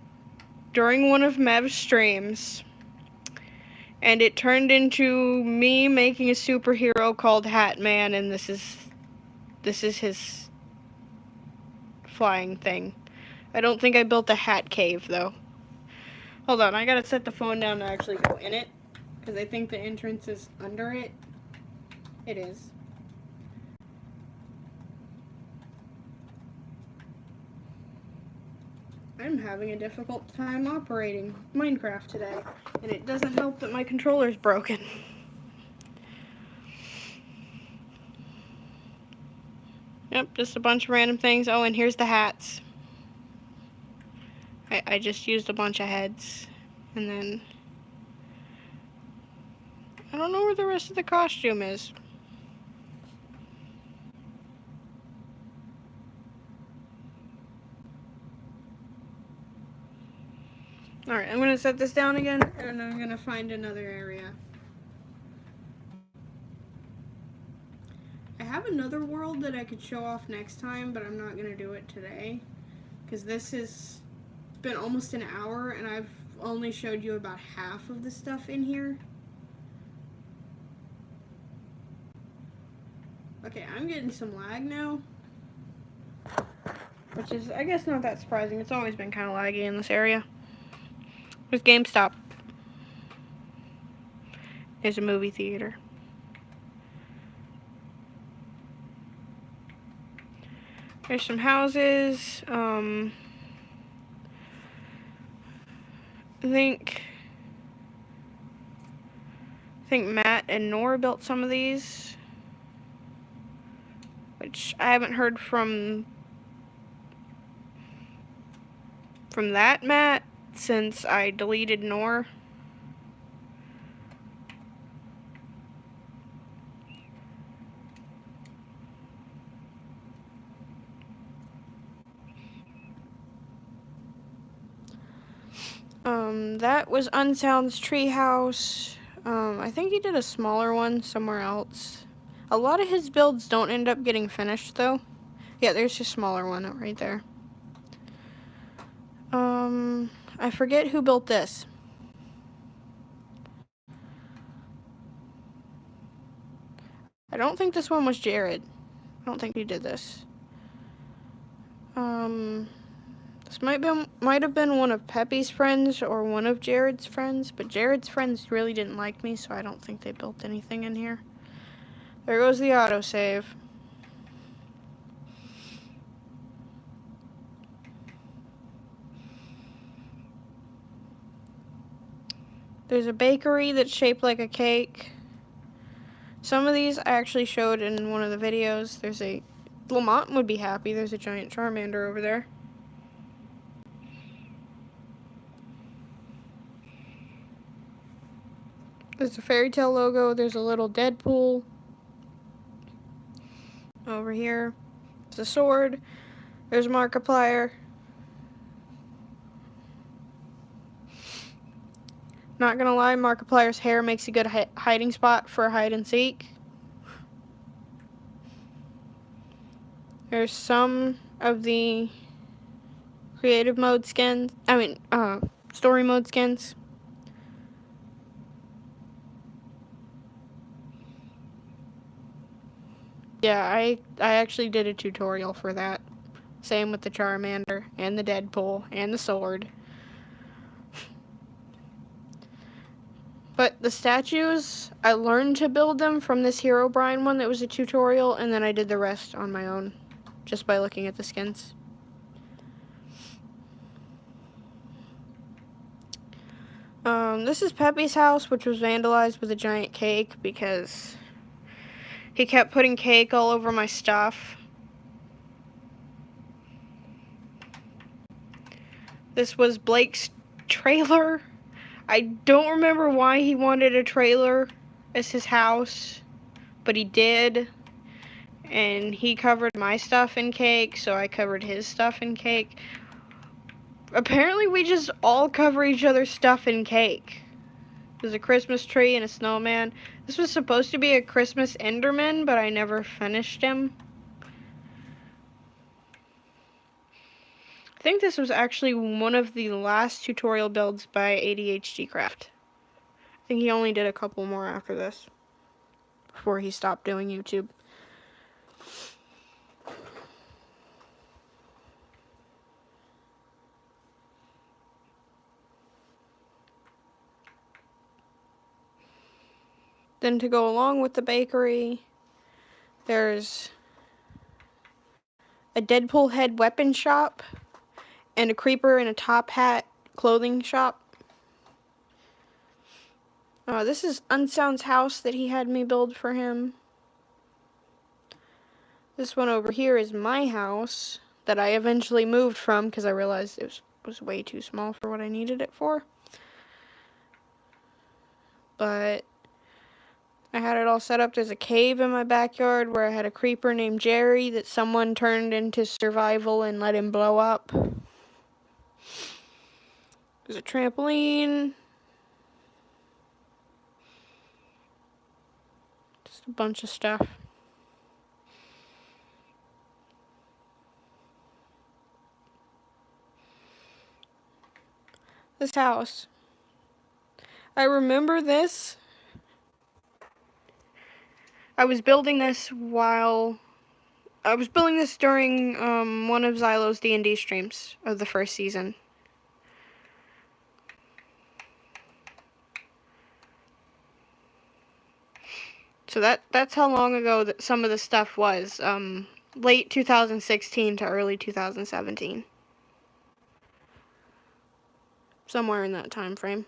during one of Mev's streams, and it turned into me making a superhero called Hat Man, and this is his flying thing. I don't think I built a hat cave though. Hold on, I gotta set the phone down to actually go in it, because I think the entrance is under it. It is. I'm having a difficult time operating Minecraft today, and it doesn't help that my controller's broken. Yep, just a bunch of random things. Oh, and here's the hats. I just used a bunch of heads, and then I don't know where the rest of the costume is. Alright, I'm gonna set this down again, and I'm gonna find another area. I have another world that I could show off next time, but I'm not gonna do it today, because this has been almost an hour, and I've only showed you about half of the stuff in here. Okay, I'm getting some lag now, which is, I guess, not that surprising. It's always been kind of laggy in this area. There's GameStop. There's a movie theater. There's some houses. I think Matt and Nora built some of these, which I haven't heard from that Matt since I deleted Nora. That was Unsound's treehouse. I think he did a smaller one somewhere else. A lot of his builds don't end up getting finished though. Yeah, there's a smaller one right there. I forget who built this. I don't think this one was Jared. I don't think he did this. This might have been one of Peppy's friends or one of Jared's friends, but Jared's friends really didn't like me, so I don't think they built anything in here. There goes the autosave. There's a bakery that's shaped like a cake. Some of these I actually showed in one of the videos. There's a... Lamont would be happy. There's a giant Charmander over there. There's a Fairy Tale logo. There's a little Deadpool. Over here. There's a sword. There's Markiplier. Not gonna lie, Markiplier's hair makes a good hiding spot for hide and seek. There's some of the creative mode skins. Story mode skins. Yeah, I actually did a tutorial for that. Same with the Charmander and the Deadpool and the sword. But the statues, I learned to build them from this Herobrine one that was a tutorial, and then I did the rest on my own, just by looking at the skins. This is Peppy's house, which was vandalized with a giant cake because he kept putting cake all over my stuff. This was Blake's trailer. I don't remember why he wanted a trailer as his house, but he did. And he covered my stuff in cake, so I covered his stuff in cake. Apparently we just all cover each other's stuff in cake. There's a Christmas tree and a snowman. This was supposed to be a Christmas Enderman, but I never finished him. I think this was actually one of the last tutorial builds by ADHD Craft. I think he only did a couple more after this, before he stopped doing YouTube. Then to go along with the bakery, there's a Deadpool head weapon shop and a creeper in a top hat clothing shop. This is Unsound's house that he had me build for him. This one over here is my house that I eventually moved from because I realized it was way too small for what I needed it for. But I had it all set up. There's a cave in my backyard where I had a creeper named Jerry that someone turned into survival and let him blow up. There's a trampoline. Just a bunch of stuff. This house. I remember this. I was building this during one of Xylo's D&D streams of the first season. So that's how long ago that some of the stuff was. Late 2016 to early 2017. Somewhere in that time frame.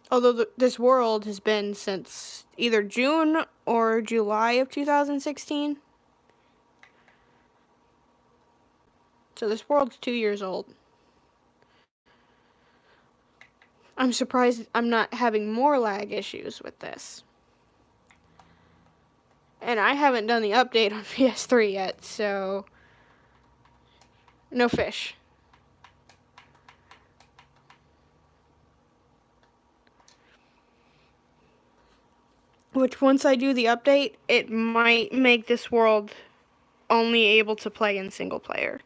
Although this world has been since either June or July of 2016. So this world's 2 years old. I'm surprised I'm not having more lag issues with this. And I haven't done the update on PS3 yet, so no fish. Which, once I do the update, it might make this world only able to play in single player.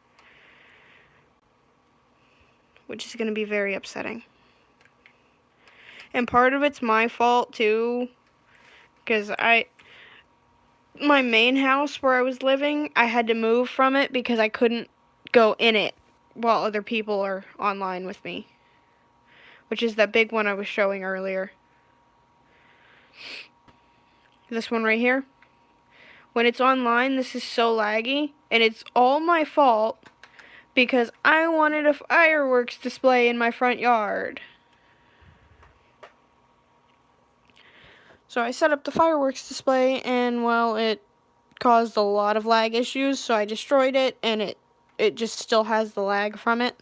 Which is going to be very upsetting. And part of it's my fault, too. Because my main house where I was living, I had to move from it because I couldn't go in it while other people are online with me. Which is that big one I was showing earlier. This one right here. When it's online, this is so laggy, and it's all my fault because I wanted a fireworks display in my front yard. So I set up the fireworks display, and well, it caused a lot of lag issues, so I destroyed it, and it just still has the lag from it.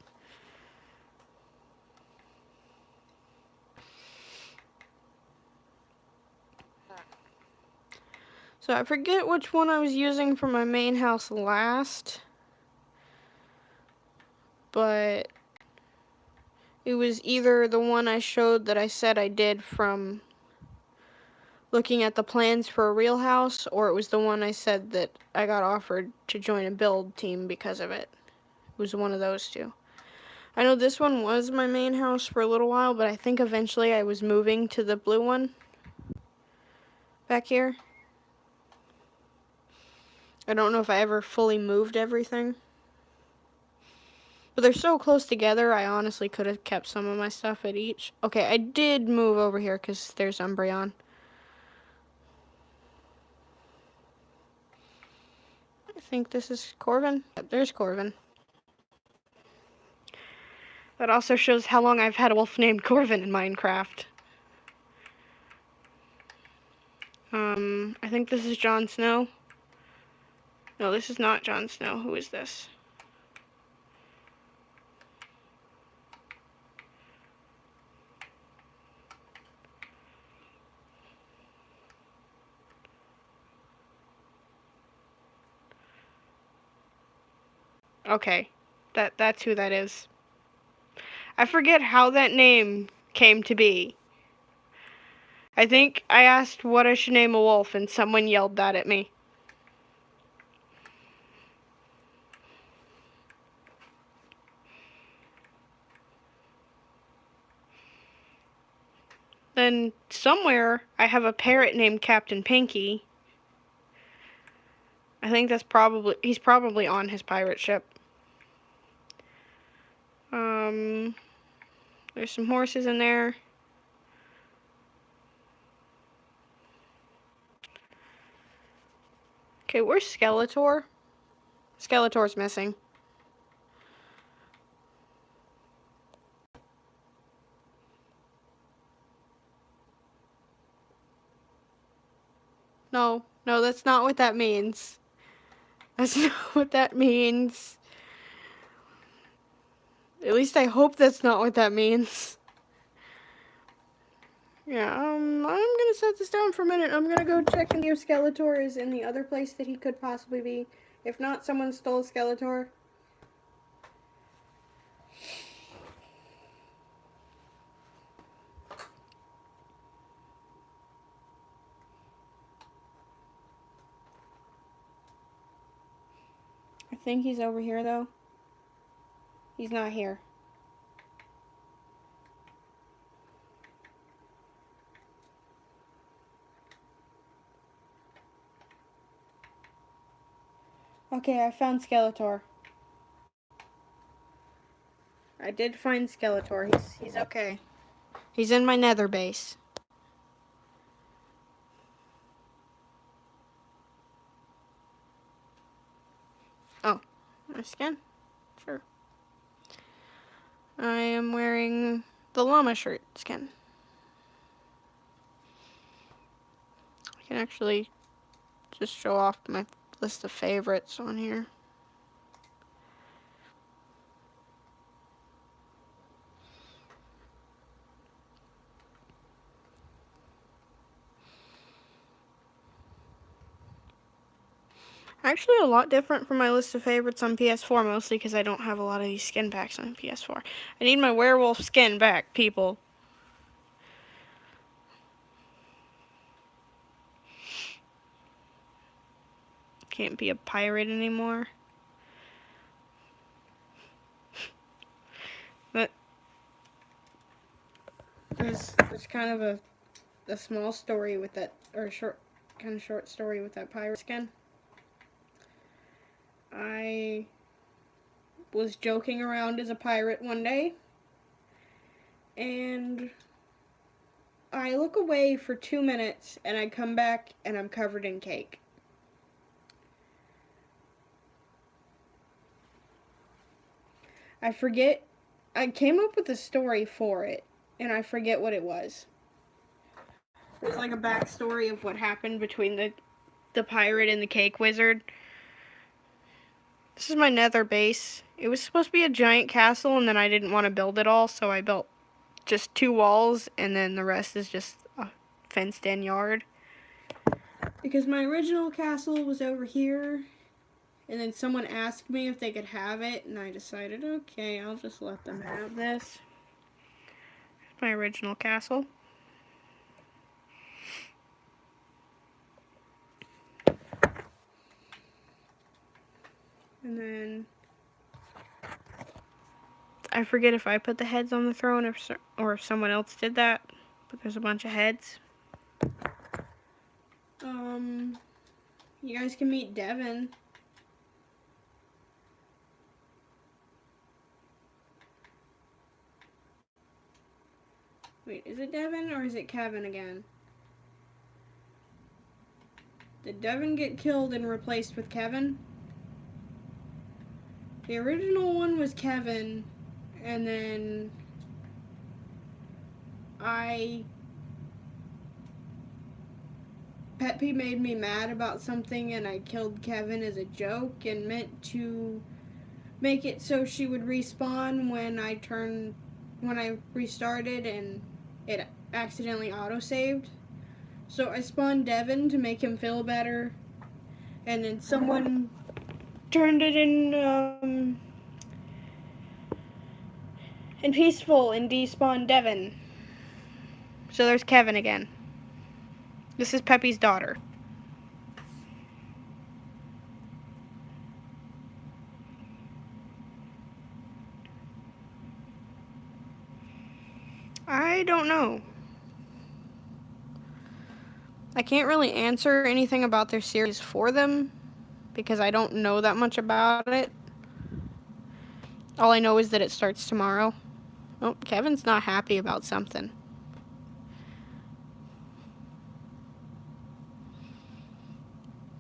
So I forget which one I was using for my main house last, but it was either the one I showed that I said I did from looking at the plans for a real house, or it was the one I said that I got offered to join a build team because of it. It was one of those two. I know this one was my main house for a little while, but I think eventually I was moving to the blue one back here. I don't know if I ever fully moved everything. But they're so close together, I honestly could have kept some of my stuff at each. Okay, I did move over here because there's Umbreon. I think this is Corvin. Yep, there's Corvin. That also shows how long I've had a wolf named Corvin in Minecraft. I think this is Jon Snow. No, this is not Jon Snow. Who is this? Okay, that's who that is. I forget how that name came to be. I think I asked what I should name a wolf, and someone yelled that at me. Then somewhere I have a parrot named Captain Pinky. I think he's probably on his pirate ship. There's some horses in there. Okay, where's Skeletor? Skeletor's missing. No, that's not what that means. That's not what that means. At least I hope that's not what that means. Yeah, I'm gonna set this down for a minute. I'm gonna go check and see if Skeletor is in the other place that he could possibly be. If not, someone stole Skeletor. I think he's over here, though. He's not here. Okay, I found Skeletor. I did find Skeletor. He's okay. He's in my nether base. Oh, my skin? Sure. I am wearing the llama shirt skin. I can actually just show off my list of favorites on here. Actually, a lot different from my list of favorites on PS4, mostly because I don't have a lot of these skin packs on PS4. I need my werewolf skin back, people. Can't be a pirate anymore. But there's kind of a small story with that, or a short story with that pirate skin. I was joking around as a pirate one day, and I look away for 2 minutes, and I come back, and I'm covered in cake. I forget, I came up with a story for it, and I forget what it was. There's like a backstory of what happened between the pirate and the cake wizard. This is my nether base. It was supposed to be a giant castle, and then I didn't want to build it all, so I built just 2 walls, and then the rest is just a fenced-in yard. Because my original castle was over here, and then someone asked me if they could have it, and I decided, okay, I'll just let them have this. My original castle. And then I forget if I put the heads on the throne or if someone else did that, but there's a bunch of heads. You guys can meet Devin. Wait, is it Devin or is it Kevin again? Did Devin get killed and replaced with Kevin? The original one was Kevin, and then Peppy made me mad about something, and I killed Kevin as a joke and meant to make it so she would respawn when I restarted, and it accidentally auto-saved. So I spawned Devin to make him feel better, and then someone turned it in peaceful and despawned Devon. So there's Kevin again. This is Peppy's daughter. I don't know. I can't really answer anything about their series for them because I don't know that much about it. All I know is that it starts tomorrow. Oh, Kevin's not happy about something.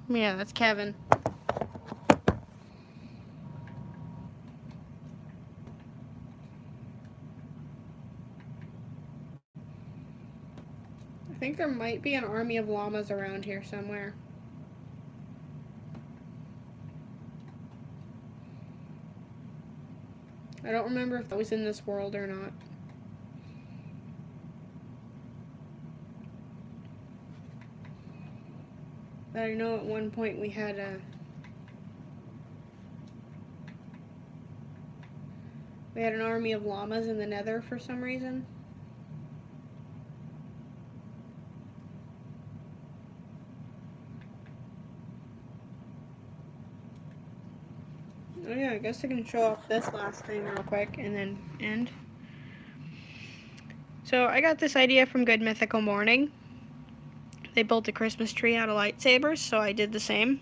Yeah, that's Kevin. I think there might be an army of llamas around here somewhere. I don't remember if that was in this world or not. But I know at one point we had an army of llamas in the Nether for some reason. Oh yeah, I guess I can show off this last thing real quick and then end. So I got this idea from Good Mythical Morning. They built a Christmas tree out of lightsabers, so I did the same.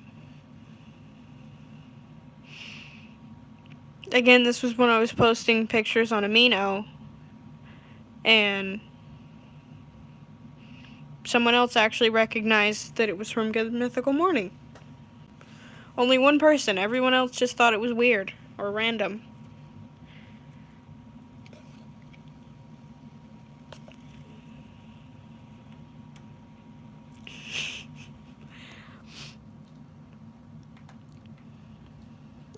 Again, this was when I was posting pictures on Amino, and someone else actually recognized that it was from Good Mythical Morning. Only one person. Everyone else just thought it was weird or random.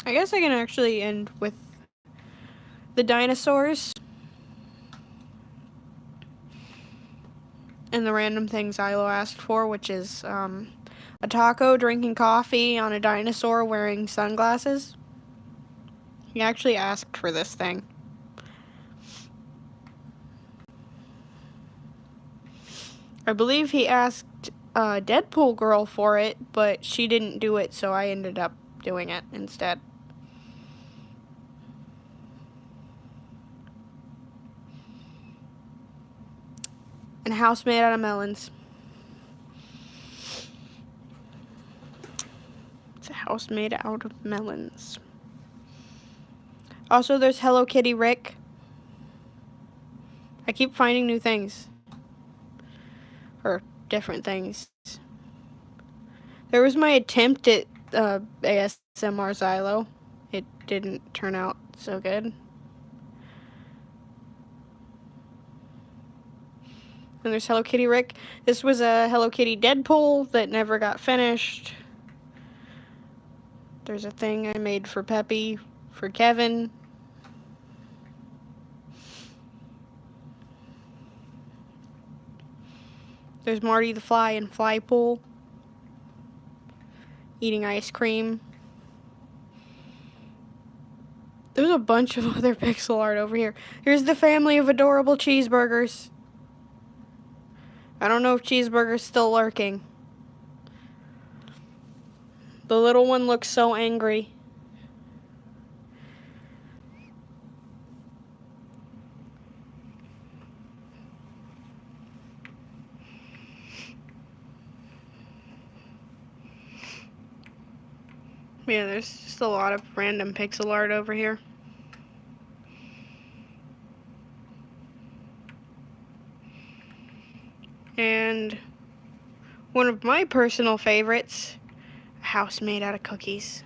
I guess I can actually end with the dinosaurs and the random things Ilo asked for, which is a taco drinking coffee on a dinosaur wearing sunglasses. He actually asked for this thing. I believe he asked Deadpool Girl for it, but she didn't do it, so I ended up doing it instead. And a house made out of melons. It's a house made out of melons. Also, there's Hello Kitty Rick. I keep finding new things. Or different things. There was my attempt at ASMR Xylo. It didn't turn out so good. And there's Hello Kitty Rick. This was a Hello Kitty Deadpool that never got finished. There's a thing I made for Peppy, for Kevin. There's Marty the Fly in Flypool, eating ice cream. There's a bunch of other pixel art over here. Here's the family of adorable cheeseburgers. I don't know if Cheeseburger's still lurking. The little one looks so angry. Yeah, there's just a lot of random pixel art over here. And one of my personal favorites, a house made out of cookies.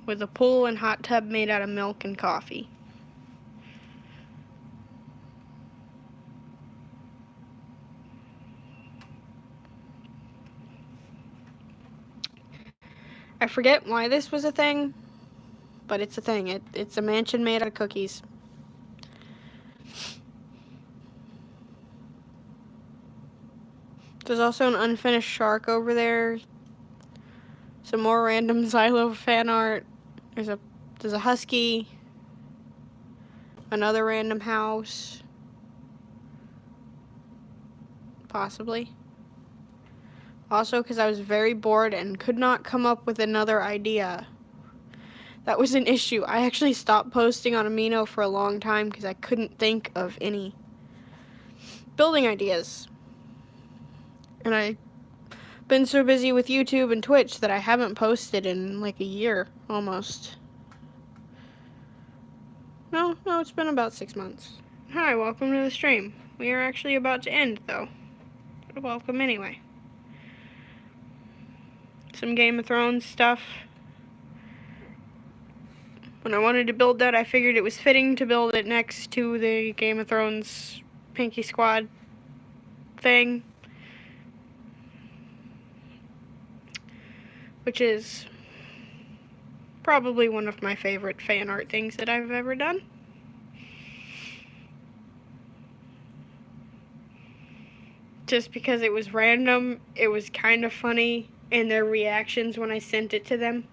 With a pool and hot tub made out of milk and coffee. I forget why this was a thing, but it's a thing. It's a mansion made out of cookies. There's also an unfinished shark over there. Some more random Xylo fan art. There's a husky. Another random house. Possibly. Also, because I was very bored and could not come up with another idea. That was an issue. I actually stopped posting on Amino for a long time because I couldn't think of any building ideas. And I've been so busy with YouTube and Twitch that I haven't posted in like a year almost. No, it's been about 6 months. Hi, welcome to the stream. We are actually about to end though. But welcome anyway. Some Game of Thrones stuff. When I wanted to build that, I figured it was fitting to build it next to the Game of Thrones Pinky Squad thing. Which is probably one of my favorite fan art things that I've ever done. Just because it was random, it was kind of funny, and their reactions when I sent it to them.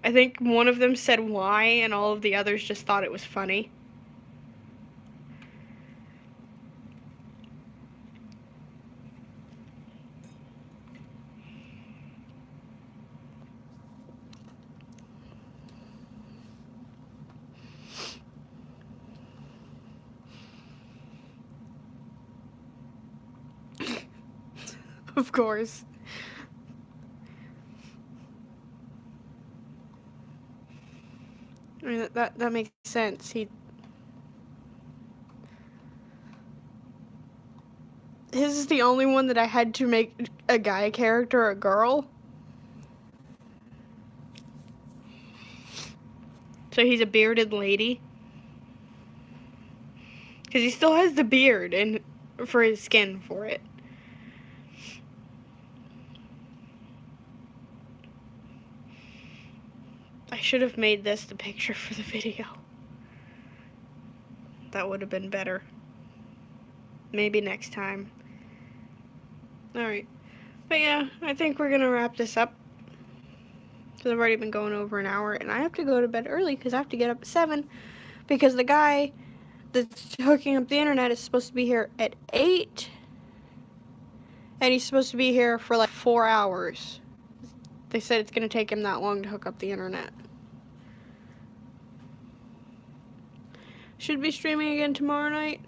I think one of them said why, and all of the others just thought it was funny. Of course. I mean, that makes sense. His is the only one that I had to make a guy character a girl. So he's a bearded lady. Because he still has the beard and for his skin for it. I should have made this the picture for the video. That would have been better. Maybe next time. Alright. But yeah, I think we're gonna wrap this up. Because I've already been going over an hour. And I have to go to bed early because I have to get up at 7. Because the guy that's hooking up the internet is supposed to be here at 8. And he's supposed to be here for like 4 hours. They said it's gonna take him that long to hook up the internet. Should be streaming again tomorrow night.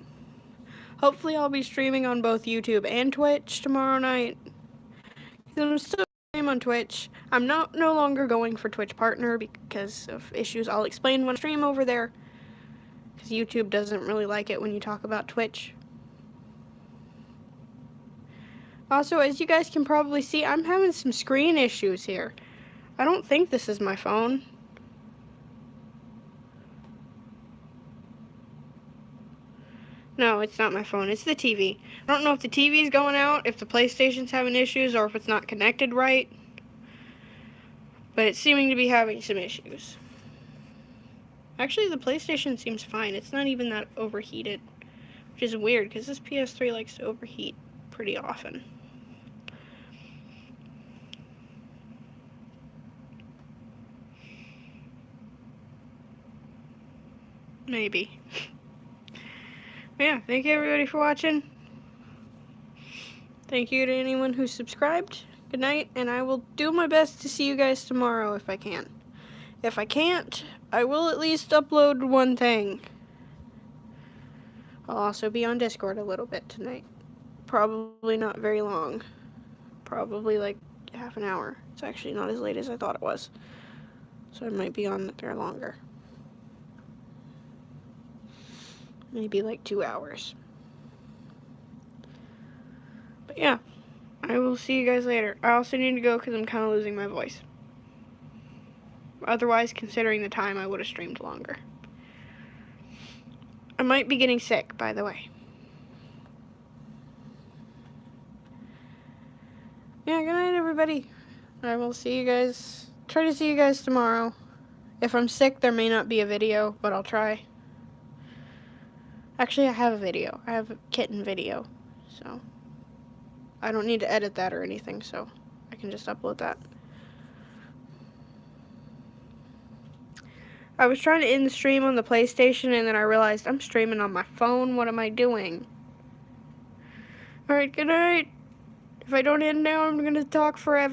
Hopefully I'll be streaming on both YouTube and Twitch tomorrow night. I'm still streaming on Twitch. I'm no longer going for Twitch Partner because of issues I'll explain when I stream over there. Because YouTube doesn't really like it when you talk about Twitch. Also, as you guys can probably see, I'm having some screen issues here. I don't think this is my phone. No, it's not my phone. It's the TV. I don't know if the TV's going out, if the PlayStation's having issues, or if it's not connected right. But it's seeming to be having some issues. Actually, the PlayStation seems fine. It's not even that overheated. Which is weird, because this PS3 likes to overheat pretty often. Maybe. Yeah, thank you everybody for watching. Thank you to anyone who subscribed. Good night, and I will do my best to see you guys tomorrow if I can. If I can't, I will at least upload one thing. I'll also be on Discord a little bit tonight. Probably not very long. Probably like half an hour. It's actually not as late as I thought it was. So I might be on there longer. Maybe like 2 hours. But yeah, I will see you guys later. I also need to go because I'm kind of losing my voice. Otherwise, considering the time, I would have streamed longer. I might be getting sick, by the way. Yeah, good night, everybody. I will see you guys. Try to see you guys tomorrow. If I'm sick, there may not be a video, but I'll try. Actually, I have a video. I have a kitten video. So I don't need to edit that or anything, so I can just upload that. I was trying to end the stream on the PlayStation, and then I realized I'm streaming on my phone. What am I doing? Alright, good night. If I don't end now, I'm gonna talk forever.